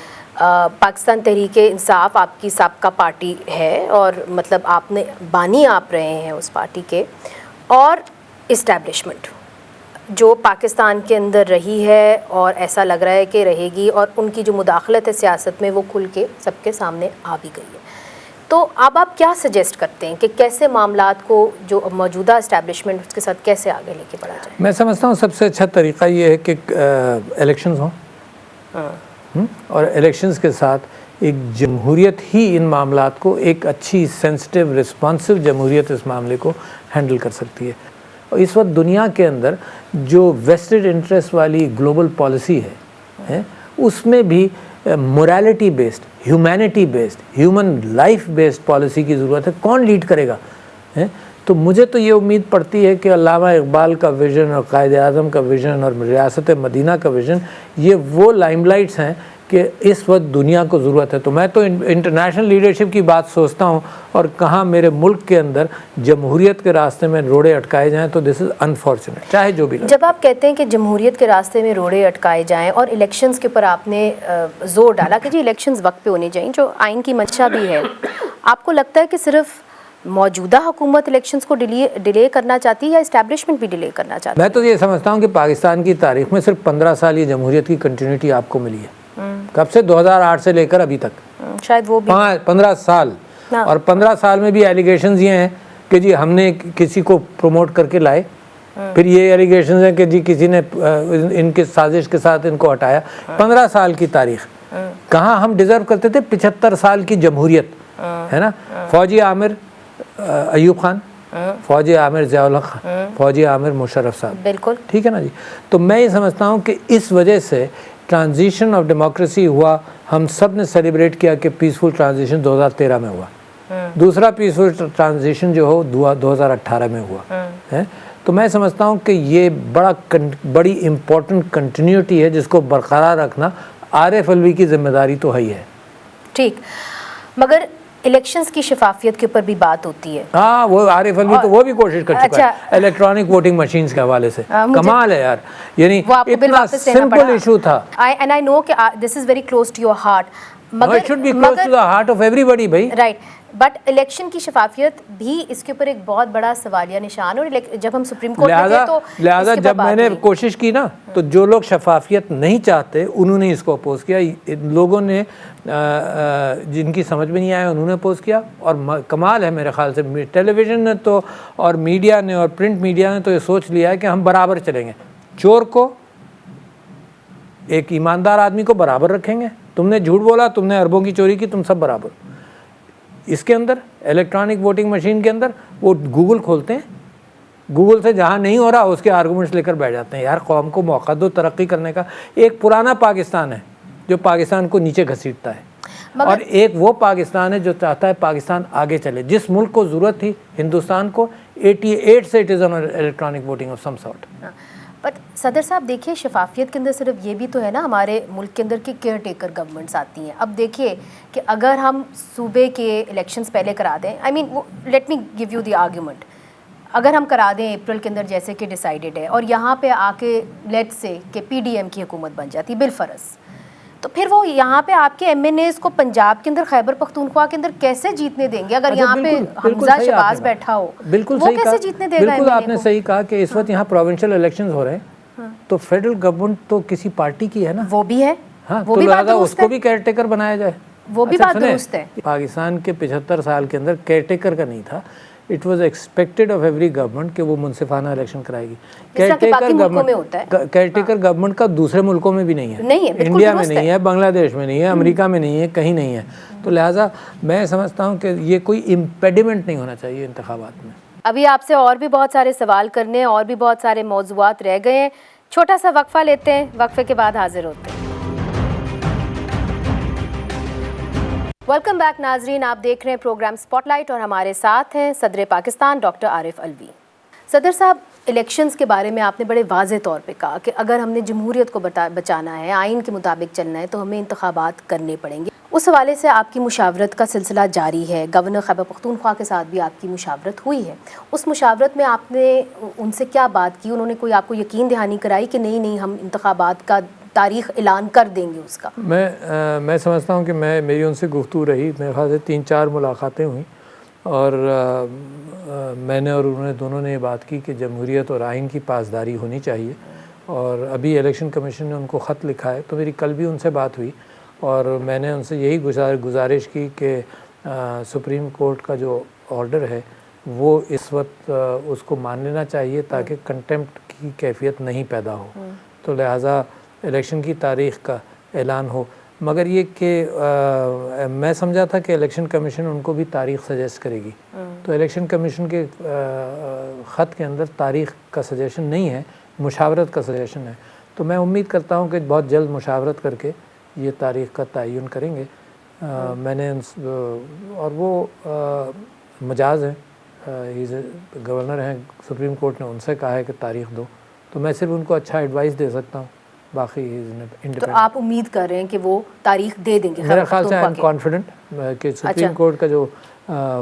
پاکستان تحریک انصاف آپ کی سابقہ پارٹی ہے اور مطلب آپ نے بانی آپ رہے ہیں اس پارٹی کے, اور اسٹیبلشمنٹ جو پاکستان کے اندر رہی ہے اور ایسا لگ رہا ہے کہ رہے گی, اور ان کی جو مداخلت ہے سیاست میں وہ کھل کے سب کے سامنے آ بھی گئی ہے. تو اب آپ کیا سجیسٹ کرتے ہیں کہ کیسے معاملات کو جو موجودہ اسٹیبلشمنٹ اس کے ساتھ کیسے آگے لے کے بڑھا جائے؟ میں سمجھتا ہوں سب سے اچھا طریقہ یہ ہے کہ الیکشنز ہوں اور الیکشنز کے ساتھ ایک جمہوریت ہی ان معاملات کو، ایک اچھی سینسٹیو رسپانسو جمہوریت اس معاملے کو ہینڈل کر سکتی ہے. اور اس وقت دنیا کے اندر جو ویسٹڈ انٹرسٹ والی گلوبل پالیسی ہے اس میں بھی morality based, humanity based, human life based policy کی ضرورت ہے. کون لیڈ کرے گا؟ تو مجھے تو یہ امید پڑتی ہے کہ علامہ اقبال کا ویژن اور قائد اعظم کا ویژن اور ریاست مدینہ کا ویژن، یہ وہ لائم لائٹس ہیں کہ اس وقت دنیا کو ضرورت ہے. تو میں تو انٹرنیشنل لیڈرشپ کی بات سوچتا ہوں، اور کہاں میرے ملک کے اندر جمہوریت کے راستے میں روڑے اٹکائے جائیں تو دس از انفارچونیٹ، چاہے جو بھی لگے. جب آپ کہتے ہیں کہ جمہوریت کے راستے میں روڑے اٹکائے جائیں اور الیکشنز کے اوپر آپ نے زور ڈالا کہ جی الیکشنز وقت پہ ہونے چاہیے، جو آئین کی منشا بھی ہے، آپ کو لگتا ہے کہ صرف موجودہ حکومت الیکشنز کو ڈیلے کرنا چاہتی ہے یا اسٹیبلشمنٹ بھی ڈیلے کرنا چاہتی ہے؟ میں تو یہ سمجھتا ہوں کہ پاکستان کی تاریخ میں صرف 15 سال یہ جمہوریت کی کنٹینیوٹی آپ کو ملی ہے. کب سے؟ 2008 سے لے کر ابھی تک، شاید وہ بھی 15 سال. اور 15 سال میں بھی ایلیگیشنز یہ ہیں کہ جی ہم نے کسی کو پروموٹ کر کے لائے، پھر یہ ایلیگیشنز ہیں کہ جی کسی نے ان کی سازش کے ساتھ ان کو ہٹایا. 15 سال کی تاریخ کہاں ہم ڈیزرو کرتے تھے 75 سال کی جمہوریت، ہے نا. فوجی عامر ایوب خان، فوجی عامر ضیاء الحق خان، فوجی عامر مشرف صاحب، بالکل ٹھیک ہے نا جی. تو میں یہ سمجھتا ہوں کہ اس وجہ سے ٹرانزیشن آف ڈیموکریسی ہوا. ہم سب نے سیلیبریٹ کیا کہ پیسفل ٹرانزیشن 2013 میں ہوا. دوسرا پیسفل ٹرانزیشن جو ہو 2018 میں ہوا ہے. تو میں سمجھتا ہوں کہ یہ بڑی امپورٹنٹ کنٹینیوٹی ہے جس کو برقرار رکھنا عارف علوی کی ذمہ داری تو ہے ہی ہے. ٹھیک، مگر الیکشنز کی شفافیت کے اوپر بھی بات ہوتی ہے. ہاں، وہ عارف علوی تو وہ بھی کوشش کر چکا ہے الیکٹرانک ووٹنگ مشینز کے حوالے سے. کمال ہے یار، یعنی اتنا سمپل ایشو تھا. اینڈ آئی نو کہ this is very close to your heart. It should be close to the heart of everybody بھائی. رائٹ، بٹ الیکشن کی شفافیت بھی اس کے اوپر ایک بہت بڑا سوالیہ نشان. اور جب ہم سپریم کورٹ میں تھے تو لہٰذا جب میں نے کوشش کی نا تو جو لوگ شفافیت نہیں چاہتے انہوں نے اس کو اپوز کیا. لوگوں نے جن کی سمجھ میں نہیں آیا انہوں نے اپوز کیا. اور کمال ہے میرے خیال سے ٹیلی ویژن نے تو اور میڈیا نے اور پرنٹ میڈیا نے تو یہ سوچ لیا ہے کہ ہم برابر چلیں گے. چور کو ایک ایماندار آدمی کو برابر رکھیں گے. تم نے جھوٹ بولا، تم نے اربوں کی چوری کی، تم سب برابر. اس کے اندر الیکٹرانک ووٹنگ مشین کے اندر وہ گوگل کھولتے ہیں، گوگل سے جہاں نہیں ہو رہا اس کے آرگومنٹس لے کر بیٹھ جاتے ہیں. یار قوم کو موقع دو ترقی کرنے کا. ایک پرانا پاکستان ہے جو پاکستان کو نیچے گھسیٹتا ہے، اور ایک وہ پاکستان ہے جو چاہتا ہے پاکستان آگے چلے. جس ملک کو ضرورت تھی ہندوستان کو 88 سے it is on electronic voting of some sort. But صدر صاحب دیکھیے شفافیت کے اندر صرف یہ بھی تو ہے نا ہمارے ملک کے اندر کی کیئر ٹیکر گورنمنٹس آتی ہیں. اب دیکھیے کہ اگر ہم صوبے کے الیکشنز پہلے کرا دیں، I mean let me give you the argument, اگر ہم کرا دیں اپریل کے اندر جیسے کہ ڈیسائیڈڈ ہے، اور یہاں پہ آ کے لیٹ سے کہ پی ڈی ایم کی حکومت بن جاتی بالفرض، تو پھر وہ یہاں پہ آپ کے ایم این ایز کو پنجاب کے اندر خیبر پختونخوا کے اندر کیسے جیتنے دیں گے اگر یہاں پہ حمزہ شہباز بیٹھا ہو؟ بالکل وہ کیسے جیتنے دے گا؟ بالکل آپ نے صحیح کہا کہ اس وقت یہاں پروونشل الیکشنز ہو رہے ہیں تو فیڈرل گورنمنٹ تو کسی پارٹی کی ہے نا. وہ بھی ہے، ہاں، تو لہٰذا اس کو بھی کیئر ٹیکر بنایا جائے. وہ بھی بات درست ہے. پاکستان کے 75 سال کے اندر کیئر ٹیکر کا نہیں تھا. It was expected of every government کہ وہ منصفانہ الیکشن کرائے گی. کیئر ٹیکر گورنمنٹ کا دوسرے ملکوں میں بھی نہیں ہے، انڈیا میں نہیں ہے، بنگلہ دیش میں نہیں ہے، امریکہ میں نہیں ہے، کہیں نہیں ہے. تو لہٰذا میں سمجھتا ہوں کہ یہ کوئی امپیڈیمنٹ نہیں ہونا چاہیے انتخابات میں. ابھی آپ سے اور بھی بہت سارے سوال کرنے ہیں، اور بھی بہت سارے موضوعات رہ گئے ہیں. چھوٹا سا وقفہ لیتے ہیں، وقفے کے بعد حاضر ہوتے ہیں. ویلکم بیک ناظرین، آپ دیکھ رہے ہیں پروگرام سپاٹ لائٹ اور ہمارے ساتھ ہیں صدر پاکستان ڈاکٹر عارف علوی. صدر صاحب، الیکشنز کے بارے میں آپ نے بڑے واضح طور پہ کہا کہ اگر ہم نے جمہوریت کو بچانا ہے، آئین کے مطابق چلنا ہے، تو ہمیں انتخابات کرنے پڑیں گے. اس حوالے سے آپ کی مشاورت کا سلسلہ جاری ہے. گورنر خیبر پختونخوا کے ساتھ بھی آپ کی مشاورت ہوئی ہے. اس مشاورت میں آپ نے ان سے کیا بات کی؟ انہوں نے کوئی آپ کو یقین دہانی کرائی کہ نہیں ہم انتخابات کا تاریخ اعلان کر دیں گے اس کا؟ میں سمجھتا ہوں کہ میری ان سے گفتگو رہی. میرے خیال سے 3-4 ملاقاتیں ہوئیں، اور میں نے اور انہوں نے دونوں نے یہ بات کی کہ جمہوریت اور آئین کی پاسداری ہونی چاہیے. اور ابھی الیکشن کمیشن نے ان کو خط لکھا ہے، تو میری کل بھی ان سے بات ہوئی، اور میں نے ان سے یہی گزارش کی کہ سپریم کورٹ کا جو آرڈر ہے وہ اس وقت اس کو مان لینا چاہیے تاکہ کنٹیمپٹ کی کیفیت نہیں پیدا ہو، تو لہٰذا الیکشن کی تاریخ کا اعلان ہو۔ مگر یہ کہ میں سمجھا تھا کہ الیکشن کمیشن ان کو بھی تاریخ سجیسٹ کرے گی، تو الیکشن کمیشن کے خط کے اندر تاریخ کا سجیشن نہیں ہے، مشاورت کا سجیشن ہے، تو میں امید کرتا ہوں کہ بہت جلد مشاورت کر کے یہ تاریخ کا تعین کریں گے۔ میں نے اور وہ مجاز ہیں، گورنر ہیں سپریم کورٹ نے ان سے کہا ہے کہ تاریخ دو، تو میں صرف ان کو اچھا ایڈوائس دے سکتا ہوں، باقی تو آپ امید کر رہے ہیں کہ وہ تاریخ دے دیں گے؟ میرے خیال سے آئی ایم کانفیڈنٹ کہ سپریم کورٹ کا جو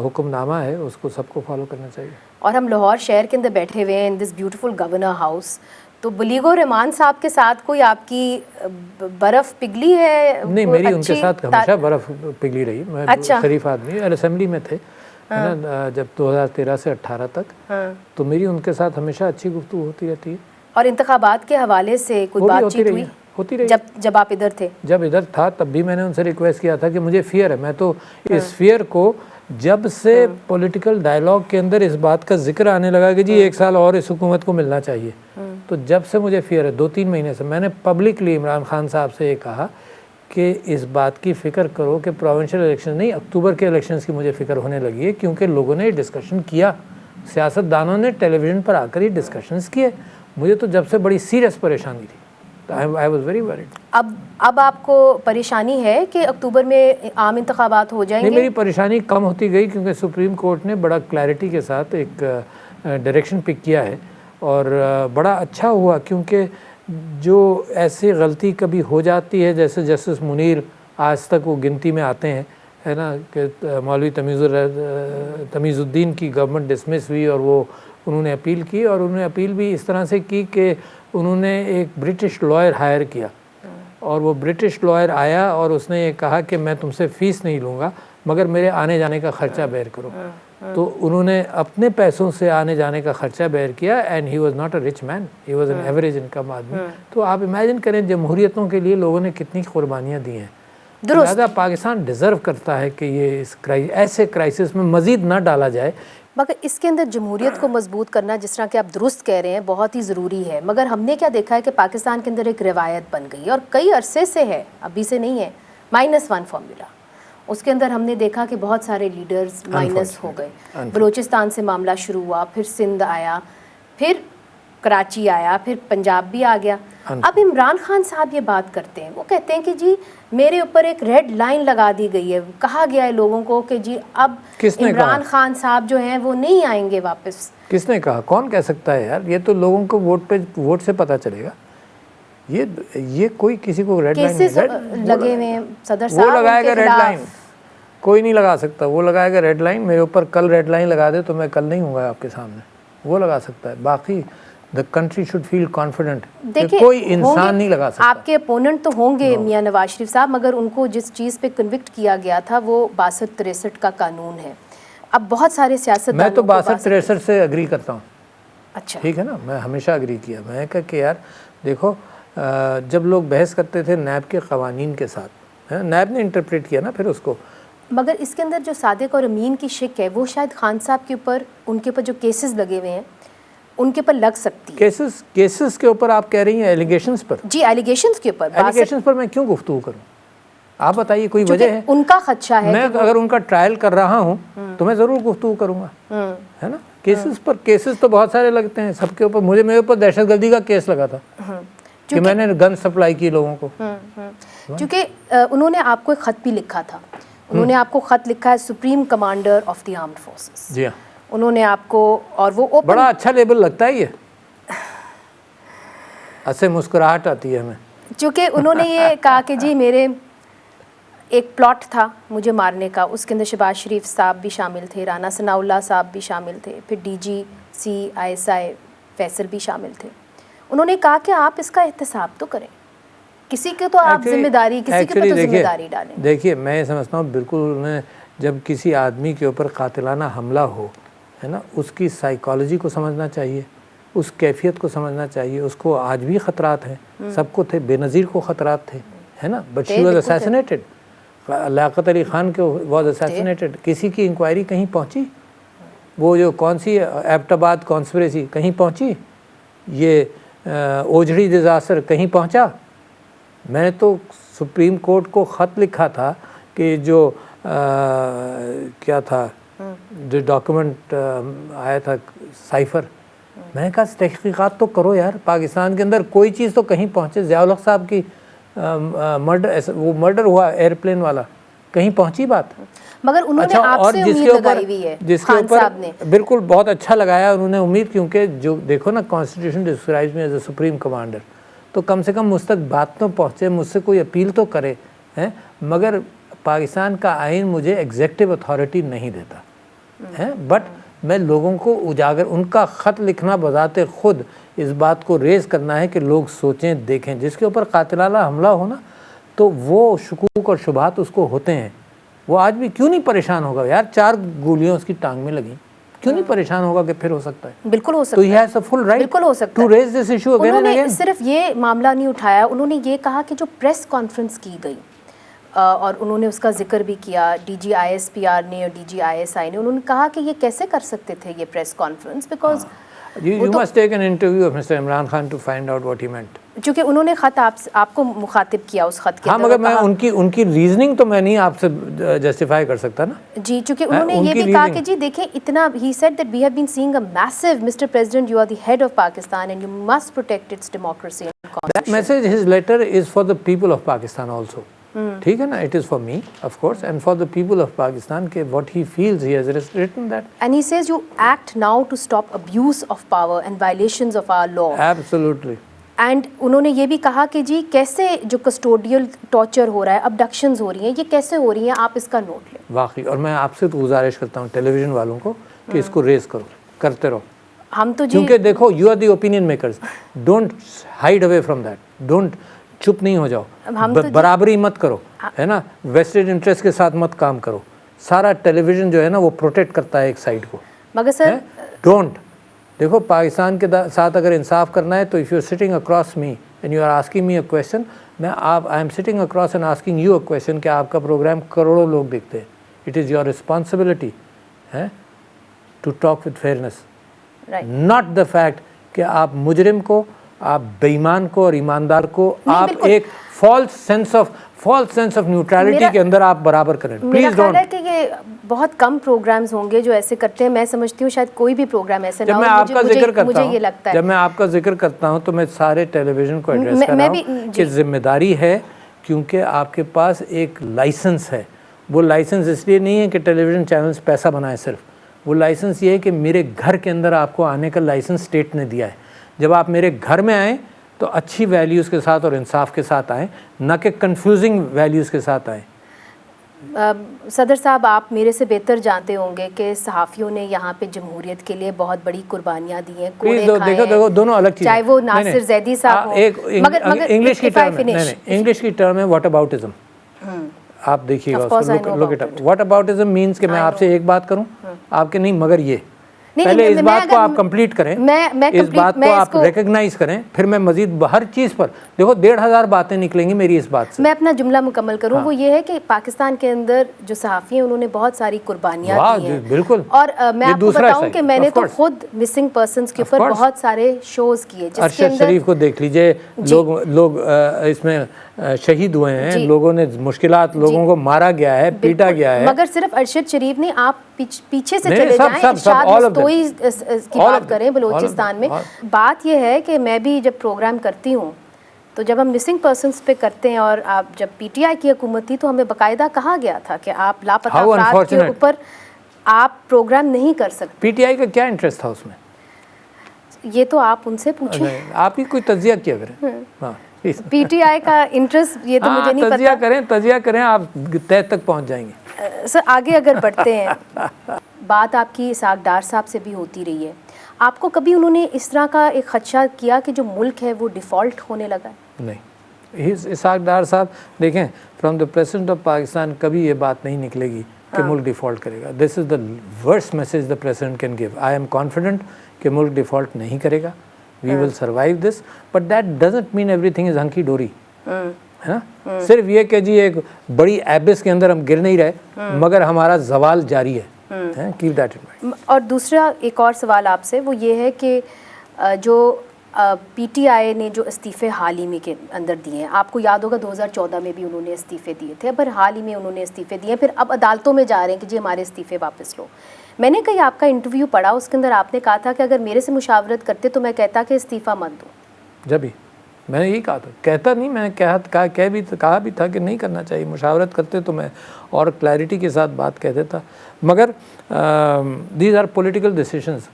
حکم نامہ ہے اس کو سب کو فالو کرنا چاہیے۔ اور ہم لاہور شہر کے اندر بیٹھے ہوئے ہیں ان دس بیوٹیفل گورنر ہاؤس، تو بلیغ الرحمان صاحب کے ساتھ کوئی آپ کی برف پگلی ہے؟ نہیں، میری ان کے ساتھ ہمیشہ برف پگلی رہی، میں شریف آدمی اسمبلی میں تھے جب 2013 سے 18 تک، تو میری ان کے ساتھ ہمیشہ اچھی گفتگو ہوتی رہتی ہے۔ اور انتخابات کے حوالے سے کوئی بات چیت ہوتی رہی جب آپ ادھر تھے؟ جب ادھر تھا تب بھی میں نے ان سے ریکویسٹ کیا تھا کہ مجھے فیئر ہے، میں تو اس فیئر کو جب سے پولیٹیکل ڈائلاگ کے اندر اس بات کا ذکر آنے لگا کہ جی 1 سال اور اس حکومت کو ملنا چاہیے، تو جب سے مجھے فیئر ہے 2-3 مہینے سے میں نے پبلکلی عمران خان صاحب سے یہ کہا کہ اس بات کی فکر کرو کہ پروونشل الیکشن نہیں، اکتوبر کے الیکشنز کی مجھے فکر ہونے لگی ہے، کیونکہ لوگوں نے یہ ڈسکشن کیا، سیاست دانوں نے ٹیلی ویژن پر آ کر یہ ڈسکشنز کیے، مجھے تو جب سے بڑی سیریس پریشانی تھی، آئی واز ویری ورڈ۔ اب آپ کو پریشانی ہے کہ اکتوبر میں عام انتخابات ہو جائیں گے؟ نہیں، میری پریشانی کم ہوتی گئی کیونکہ سپریم کورٹ نے بڑا کلیئرٹی کے ساتھ ایک ڈائریکشن پک کیا ہے، اور بڑا اچھا ہوا، کیونکہ جو ایسی غلطی کبھی ہو جاتی ہے جیسے جسٹس منیر آج تک وہ گنتی میں آتے ہیں، ہے نا، کہ مولوی تمیز الدین کی گورنمنٹ ڈسمس ہوئی اور وہ انہوں نے اپیل کی، اور انہوں نے اپیل بھی اس طرح سے کی کہ انہوں نے ایک برٹش لائر ہائر کیا، اور وہ برٹش لائر آیا اور اس نے یہ کہا کہ میں تم سے فیس نہیں لوں گا مگر میرے آنے جانے کا خرچہ بیئر کرو، تو انہوں نے اپنے پیسوں سے آنے جانے کا خرچہ بیئر کیا، and he was not a rich man, he was an average income آدمی۔ تو آپ امیجن کریں جمہوریتوں کے لیے لوگوں نے کتنی قربانیاں دی ہیں، لہٰذا پاکستان ڈیزرو کرتا ہے کہ یہ اس ایسے کرائسس میں مزید نہ ڈالا جائے۔ مگر اس کے اندر جمہوریت کو مضبوط کرنا، جس طرح کہ آپ درست کہہ رہے ہیں، بہت ہی ضروری ہے، مگر ہم نے کیا دیکھا ہے کہ پاکستان کے اندر ایک روایت بن گئی اور کئی عرصے سے ہے، ابھی سے نہیں ہے، -1 فارمولا، اس کے اندر ہم نے دیکھا کہ بہت سارے لیڈرز مائنس ہو گئے، بلوچستان سے معاملہ شروع ہوا، پھر سندھ آیا، پھر کراچی آیا، پھر پنجاب بھی آ گیا۔ اب عمران خان صاحب یہ بات کرتے ہیں، وہ کہتے ہیں کہ جی میرے اوپر ایک ریڈ لائن لگا دی گئی ہے، کہا گیا ہے لوگوں کو کہ جی اب عمران خان صاحب جو ہیں وہ نہیں آئیں گے واپس۔ کس نے کہا؟ کون کہہ سکتا ہے یار؟ یہ تو لوگوں کو ووٹ سے پتہ چلے گا، یہ کوئی کسی کو ریڈ لائن لگے ہوئے ہیں صدر صاحب، وہ لگائے گا ریڈ لائن، کوئی نہیں لگا سکتا، وہ لگائے گا ریڈ لائن، میرے اوپر کل ریڈ لائن لگا دے تو میں کل نہیں ہوں گا آپ کے سامنے، وہ لگا سکتا ہے، باقی the country should feel confident کہ کوئی انسان نہیں لگا سکتا۔ آپ کے اپوننٹ تو ہوں گے میاں نواز شریف صاحب، مگر ان کو جس چیز پہ کنوکٹ کیا گیا تھا وہ 62-63 کا قانون ہے۔ اب بہت سارے سیاستدانوں میں تو 62-63 سے اگری کرتا ہوں، اچھا ٹھیک ہے نا، میں ہمیشہ اگری کیا، میں کہا کہ یار دیکھو جب لوگ بحث کرتے تھے نیب کے قوانین کے ساتھ، نیب نے انٹرپریٹ کیا نا پھر اس کو، مگر اس کے اندر جو صادق اور امین کی شک ہے وہ شاید خان صاحب کے اوپر، ان کے اوپر جو کیسز لگے ہوئے ہیں ان کے اوپر لگ سکتی ہے۔ کیسز کے اوپر آپ کہہ رہی ہیں، ایلیگیشنز پر؟ جی ایلیگیشنز کے اوپر، ایلیگیشنز پر میں کیوں گفتگو کروں؟ آپ بتائیے، کوئی وجہ ہے؟ ان کا خدشہ ہے، میں اگر ان کا ٹرائل کر رہا ہوں تو میں ضرور گفتگو کروں گا، ہے نا۔ کیسز پر، کیسز تو بہت سارے لگتے ہیں سب کے اوپر، میرے اوپر دہشت گردی کا کیس لگا تھا کہ میں نے گن سپلائی کی لوگوں کو، چونکہ انہوں نے آپ کو ایک خط بھی لکھا تھا، انہوں نے آپ کو خط لکھا ہے supreme commander of the armed forces, جی ہاں، انہوں نے آپ کو، اور وہ بڑا اچھا لیبل لگتا ہے، یہ ایسے مسکراہٹ آتی ہے ہمیں، چونکہ انہوں نے یہ کہا کہ جی میرے ایک پلاٹ تھا مجھے مارنے کا، اس کے اندر شہباز شریف صاحب بھی شامل تھے، رانا ثناء اللہ صاحب بھی شامل تھے، پھر DGC ISI فیصل بھی شامل تھے۔ انہوں نے کہا کہ آپ اس کا احتساب تو کریں، کسی کے تو آپ ذمہ داری، کسی کے تو ذمہ داری ڈالیں۔ دیکھیے میں سمجھتا ہوں بالکل انہیں جب کسی آدمی کے اوپر قاتلانہ حملہ ہو، ہے نا، اس کی سائیکالوجی کو سمجھنا چاہیے، اس کیفیت کو سمجھنا چاہیے، اس کو آج بھی خطرات ہیں، سب کو تھے، بے نظیر کو خطرات تھے، ہے نا، but she was assassinated. Liaquat Ali Khan کے واز اسیسینیٹڈ. کسی کی انکوائری کہیں پہنچی؟ وہ جو کون سی ایبٹ آباد کانسپریسی کہیں پہنچی؟ یہ اوجھڑی ڈیزاسٹر کہیں پہنچا؟ میں نے تو سپریم کورٹ کو خط لکھا تھا کہ جو کیا تھا جو ڈاکیومنٹ آیا تھا سائفر، میں نے کہا تحقیقات تو کرو یار، پاکستان کے اندر کوئی چیز تو کہیں پہنچے. ضیاء الحق صاحب کی وہ مرڈر ہوا ایئرپلین والا، کہیں پہنچی بات؟ مگر انہوں نے آپ سے امید لگائی ہوئی ہے خان صاحب نے. بالکل بہت اچھا لگایا انہوں نے امید، کیونکہ جو دیکھو نا کانسٹیٹیوشن ڈسکرائبز میں ایز اے سپریم کمانڈر، تو کم سے کم مجھ تک بات تو پہنچے، مجھ سے کوئی اپیل تو کرے ہیں. مگر پاکستان کا آئین مجھے ایگزیکٹو اتھارٹی نہیں دیتا ہے، بٹ میں لوگوں کو اجاگر، ان کا خط لکھنا بذات خود اس بات کو ریز کرنا ہے کہ لوگ سوچیں دیکھیں. جس کے اوپر قاتلانہ حملہ ہونا تو وہ شکوک اور شبہات اس کو ہوتے ہیں. وہ آج بھی کیوں نہیں پریشان ہوگا یار؟ 4 گولیاں اس کی ٹانگ میں لگیں، کیوں نہیں پریشان ہوگا کہ پھر ہو سکتا ہے؟ بالکل ہو سکتا ہے. تو he has a full right بالکل ہو سکتا to raise this issue again and انہوں نے again. صرف یہ معاملہ نہیں اٹھایا، انہوں نے یہ کہا کہ جو پریس کانفرنس کی گئی اور انہوں نے اس کا ذکر بھی کیا D G I S P R نے اور D G I S I نے، انہوں نے کہا کہ یہ کیسے کر سکتے تھے یہ press conference, because You must take an interview of Mr. Imran Khan to find out what he meant. چونکہ انہوں نے خط آپ کو مخاطب کیا اس خط کے ہاں، مگر میں ان کی ریزننگ تو میں نہیں آپ سے جسٹیفائی کر سکتا نا جی. چونکہ انہوں نے یہ بھی کہا کہ جی دیکھیں اتنا he said that we have been seeing a massive Mr. President you are the head of Pakistan and you must protect its democracy and constitution. That message, his letter is for the people of Pakistan also. ٹھیک ہے نا, it is for me of course and for the people of Pakistan کہ what he feels, he has written that. And he says you act now to stop abuse of power and violations of our law. Absolutely. And انہوں نے یہ بھی کہا کہ جی کیسے جو custodial torture ہو رہا ہے، ابڈکشنز ہو رہی ہیں، یہ کیسے ہو رہی ہیں، آپ اس کا نوٹ لیں. واقعی، اور میں آپ سے تو گزارش کرتا ہوں ٹیلی ویژن والوں کو کہ اس کو ریز کرو، کرتے رہو. ہم تو جی کیونکہ دیکھو you are the opinion makers, don't hide away from that, don't چپ نہیں ہو جاؤ، برابری مت کرو ہے نا، ویسٹڈ انٹرسٹ کے ساتھ مت کام کرو. سارا ٹیلی ویژن جو ہے نا وہ پروٹیکٹ کرتا ہے ایک سائڈ کو. مگر سر ڈونٹ دیکھو پاکستان کے ساتھ اگر انصاف کرنا ہے تو if you are sitting across me and you are asking me a question, میں I am sitting across and asking you a question کہ آپ کا پروگرام کروڑوں لوگ دیکھتے ہیں. It is your responsibility to talk with fairness, not the fact کہ آپ مجرم کو، آپ بے ایمان کو اور ایماندار کو آپ ایک فالس سینس آف نیوٹرلٹی کے اندر آپ برابر کریں. میرا خیال ہے کہ یہ بہت کم پروگرامز ہوں گے جو ایسے کرتے ہیں. میں سمجھتی ہوں شاید کوئی بھی پروگرام ایسے نہ ہو. جب میں آپ کا ذکر کرتا مجھے یہ لگتا ہے جب میں آپ کا ذکر کرتا ہوں تو میں سارے ٹیلی ویژن کو ایڈریس کر رہا ہوں کہ ذمہ داری ہے، کیونکہ آپ کے پاس ایک لائسنس ہے. وہ لائسنس اس لیے نہیں ہے کہ ٹیلی ویژن چینلز پیسہ بنائیں، صرف وہ لائسنس یہ ہے کہ میرے گھر کے اندر آپ کو آنے کا لائسنس اسٹیٹ نے دیا ہے. جب آپ میرے گھر میں آئیں تو اچھی ویلیوز کے ساتھ اور انصاف کے ساتھ آئیں، نہ کہ کنفیوزنگ ویلیوز کے ساتھ آئیں. صدر صاحب، آپ میرے سے بہتر جانتے ہوں گے کہ صحافیوں نے یہاں پہ جمہوریت کے لیے بہت بڑی قربانیاں دی ہیں. دیکھو دونوں الگ چیزیں، چاہے وہ ناصر زیدی صاحب ہوں. انگلش کی ٹرم ہے واٹ اباؤٹزم. آپ دیکھیے گا واٹ اباؤٹزم مینس کہ میں آپ سے ایک بات کروں آپ کے نہیں، مگر یہ پہلے اس بات کو آپ کمپلیٹ کریں، اس بات کو آپ ریکگنائز کریں، پھر میں مزید ہر چیز پر دیکھو 1,500 باتیں نکلیں گی میری اس بات سے. میں اپنا جملہ مکمل کروں، وہ یہ ہے کہ پاکستان کے اندر جو صحافی ہیں انہوں نے بہت ساری قربانیاں دی ہیں. بالکل. اور میں آپ کو بتاؤں کہ میں نے تو خود مسنگ پرسنس کے اوپر بہت سارے شوز کیے. ارشد شریف کو دیکھ لیجئے، لوگ اس میں شہید ہوئے ہیں، لوگوں نے مشکلات، لوگوں کو مارا گیا ہے، پیٹا گیا ہے. مگر صرف ارشد شریف نہیں، آپ پیچھے سے چلے جائیں، ارشاد مستوئی کی بات کریں بلوچستان میں. بات یہ ہے کہ میں بھی جب پروگرام کرتی ہوں تو جب ہم مسنگ پرسنس پہ کرتے ہیں، اور آپ جب پی ٹی آئی کی حکومت تھی تو ہمیں باقاعدہ کہا گیا تھا کہ آپ لاپتہ افراد کے اوپر آپ پروگرام نہیں کر سکتے. پی ٹی آئی کا کیا انٹرسٹ تھا اس میں؟ یہ تو آپ ان سے پوچھیں، آپ ہی کوئی تجزیہ کیا کریں. پی ٹی آئی کا انٹرسٹ یہ تو مجھے نہیں پتا. تجزیہ کریں، آپ تہ تک پہنچ جائیں گے. سر آگے اگر بڑھتے ہیں، بات آپ کی اسحاق ڈار صاحب سے بھی ہوتی رہی ہے. آپ کو کبھی انہوں نے اس طرح کا ایک خدشہ کیا کہ جو ملک ہے وہ ڈیفالٹ ہونے لگا ہے؟ نہیں، اسحاق ڈار صاحب دیکھیں، from the president of Pakistan کبھی یہ بات نہیں نکلے گی کہ ملک ڈیفالٹ کرے گا. This is the worst message the president can give. I am confident کہ ملک ڈیفالٹ نہیں کرے گا. We will survive this, but that doesn't mean everything is hunky dory. ہے نا, صرف یہ کہ جی ایک بڑی ایبس کے اندر ہم گر نہیں رہے مگر ہمارا زوال جاری ہے. Keep that in mind. اور دوسرا ایک اور سوال آپ سے وہ یہ ہے کہ جو پی ٹی آئی نے جو استعفے حال ہی میں کے اندر دیے ہیں, آپ کو یاد ہوگا 2014 میں بھی انہوں نے استعفے دیے تھے, پر حال ہی میں انہوں نے استعفے دیے, پھر اب عدالتوں میں جا رہے ہیں کہ جی ہمارے استعفے واپس لو. میں نے کہیں آپ کا انٹرویو پڑھا, اس کے اندر آپ نے کہا تھا کہ اگر میرے سے مشاورت کرتے تو میں کہتا کہ استعفیٰ مت دو. جب ہی میں نے یہی کہا تھا, کہتا نہیں, میں نے کہا بھی تھا کہ نہیں کرنا چاہیے, مشاورت کرتے تو میں اور کلیئرٹی کے ساتھ بات کہہ دیتا, مگر دیز آر پولیٹیکل ڈیسیشنز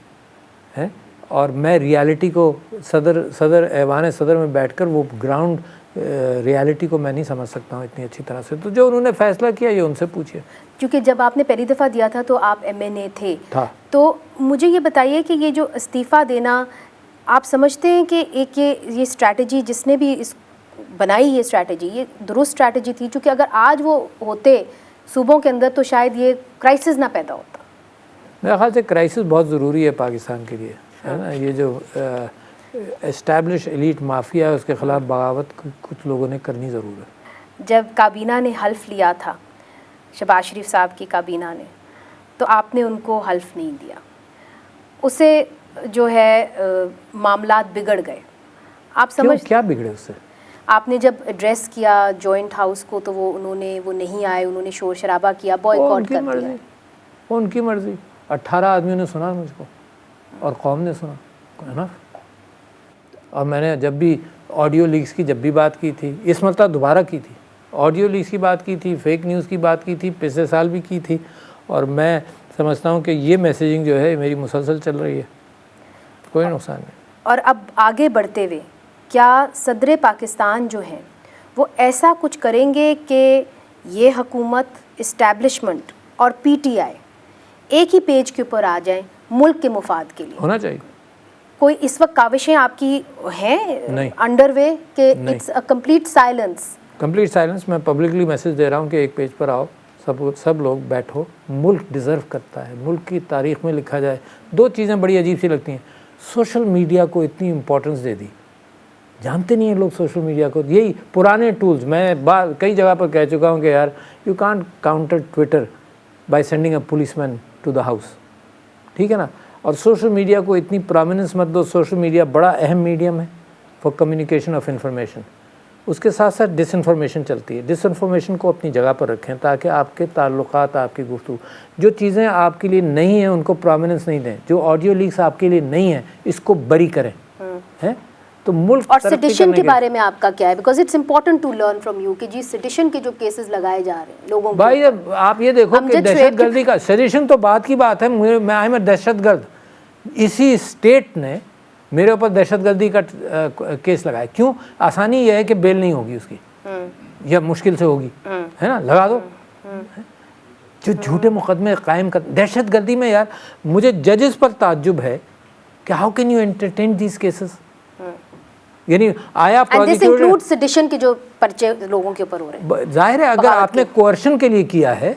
ہیں, اور میں ریالٹی کو صدر ایوان صدر میں بیٹھ کر وہ گراؤنڈ ریالٹی کو میں نہیں سمجھ سکتا ہوں اتنی اچھی طرح سے. تو جو انہوں نے فیصلہ کیا یہ ان سے پوچھیے. کیونکہ جب آپ نے پہلی دفعہ دیا تھا تو آپ ایم این اے تھے, تو مجھے یہ بتائیے کہ یہ جو استعفیٰ دینا آپ سمجھتے ہیں کہ ایک یہ اسٹریٹجی جس نے بھی اس بنائی یہ اسٹریٹجی یہ درست اسٹریٹجی تھی, چونکہ اگر آج وہ ہوتے صوبوں کے اندر تو شاید یہ کرائسس نہ پیدا ہوتا. میرے خیال سے کرائسس بہت ضروری ہے پاکستان کے لیے, ہے نا. یہ جو اسٹیبلش ایلیٹ مافیا ہے اس کے خلاف بغاوت کچھ لوگوں نے کرنی ضرور ہے. جب کابینہ نے حلف لیا تھا, شہباز شریف صاحب کی کابینہ نے, تو آپ نے ان کو حلف نہیں دیا, اسے جو ہے معاملات بگڑ گئے. آپ سمجھ کیا بگڑے اس سے؟ آپ نے جب ایڈریس کیا جوائنٹ ہاؤس کو تو وہ نہیں آئے, انہوں نے شور شرابہ کیا, بوائکاٹ کر دیا. وہ ان کی مرضی. 18 آدمیوں نے سنا مجھ کو اور قوم نے سنا, ہے نا. اور میں نے جب بھی آڈیو لیکس کی جب بھی بات کی تھی, اس مرتبہ دوبارہ کی تھی, آڈیو لیکس کی بات کی تھی, فیک نیوز کی بات کی تھی, پچھلے سال بھی کی تھی, اور میں سمجھتا ہوں کہ یہ میسیجنگ جو ہے میری مسلسل چل رہی ہے, کوئی نقصان نہیں. اور اب آگے بڑھتے ہوئے کیا صدر پاکستان جو ہیں وہ ایسا کچھ کریں گے کہ یہ حکومت, اسٹیبلشمنٹ اور پی ٹی آئی ایک ہی پیج کے اوپر آ جائیں ملک کے مفاد کے لیے؟ ہونا چاہیے. کوئی اس وقت کاوشیں آپ کی ہیں انڈر وے کہ it's a complete silence? Complete silence. میں پبلکلی میسیج دے رہا ہوں کہ ایک پیج پر آؤ, سب لوگ بیٹھو, ملک ڈیزرو کرتا ہے, ملک کی تاریخ میں لکھا جائے. 2 چیزیں بڑی عجیب سی لگتی ہیں, سوشل میڈیا کو اتنی امپورٹنس دے دی, جانتے نہیں ہیں لوگ سوشل میڈیا کو. یہی پرانے ٹولز, میں کئی جگہ پر کہہ چکا ہوں کہ یار you can't counter Twitter by sending a policeman to the house, ٹھیک ہے نا. اور سوشل میڈیا کو اتنی پرومیننس مت دو. سوشل میڈیا بڑا اہم میڈیم ہے فار کمیونیکیشن آف انفارمیشن. اس کے ساتھ ساتھ ڈس انفارمیشن چلتی ہے. ڈس انفارمیشن کو اپنی جگہ پر رکھیں تاکہ آپ کے تعلقات, آپ کی گفتگو, جو چیزیں آپ کے لیے نہیں ہیں ان کو پرومیننس نہیں دیں. جو آڈیو لیکس آپ کے لیے نہیں ہیں اس کو بری کریں, ہیں. تو ملک اور سیڈیشن کے بارے میں آپ کا کیا ہے؟ Because it's important to learn from you کہ جی سیڈیشن کے جو کیسز لگائے جا رہے ہیں لوگوں بھائی, آپ یہ دیکھو کہ دہشت گردی کا سیڈیشن تو بات کی بات ہے. میں آئی میں دہشت گرد, اسی اسٹیٹ نے میرے اوپر دہشت گردی کا کیس لگایا. کیوں؟ آسانی یہ ہے کہ بیل نہیں ہوگی اس کی, یا مشکل سے ہوگی, ہے نا, لگا دو. جو جھوٹے مقدمے قائم کر دہشت گردی میں, یار مجھے ججز پر تعجب ہے کہ how can you entertain these cases. یعنی آیا پروسیکیوٹر سیڈیشن کے جو پرچے لوگوں کے اوپر ہو رہے ہیں, ظاہر ہے اگر آپ نے کوئرشن کے لیے کیا ہے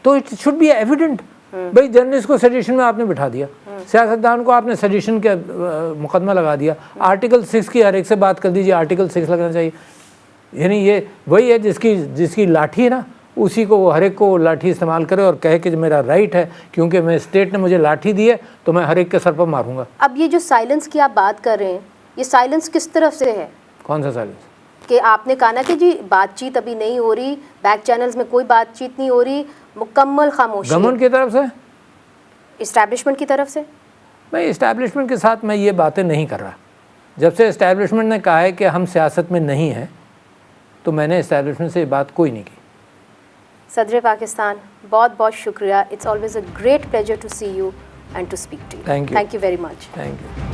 تو اٹ شوڈ بی ایویڈنٹ. بھائی جرنلسٹ کو سیڈیشن میں آپ نے بٹھا دیا, سیاستدان کو آپ نے سیڈیشن کا مقدمہ لگا دیا. آرٹیکل 6 کی ہر ایک سے بات کر دیجیے, آرٹیکل 6 لگنا چاہیے. یعنی یہ وہی ہے جس کی لاٹھی ہے نا, اسی کو وہ ہر ایک کو لاٹھی استعمال کرے اور کہے کہ میرا رائٹ ہے کیونکہ میں اسٹیٹ نے مجھے لاٹھی دی ہے تو میں ہر ایک کے سر پر ماروں گا. اب یہ جو سائلنس کی آپ بات کر رہے ہیں, یہ سائلنس کس طرف سے ہے؟ کون سا سائلنس؟ کہ آپ نے کہا نا کہ جی بات چیت ابھی نہیں ہو رھی, بیک چینلز میں کوئی بات چیت نہیں ہو رہی, مکمل خاموشی. گورنمنٹ کی طرف سے, اسٹیبلشمنٹ کی طرف سے؟ بھائی اسٹیبلشمنٹ کے ساتھ میں یہ باتیں نہیں کر رہا. جب سے اسٹیبلشمنٹ نے کہا ہے کہ ہم سیاست میں نہیں ہیں تو میں نے اسٹیبلشمنٹ سے یہ بات کوئی نہیں کی. صدر پاکستان بہت بہت شکریہ. It's always a great pleasure to see you and to speak to you. Thank you. Thank you very much. Thank you.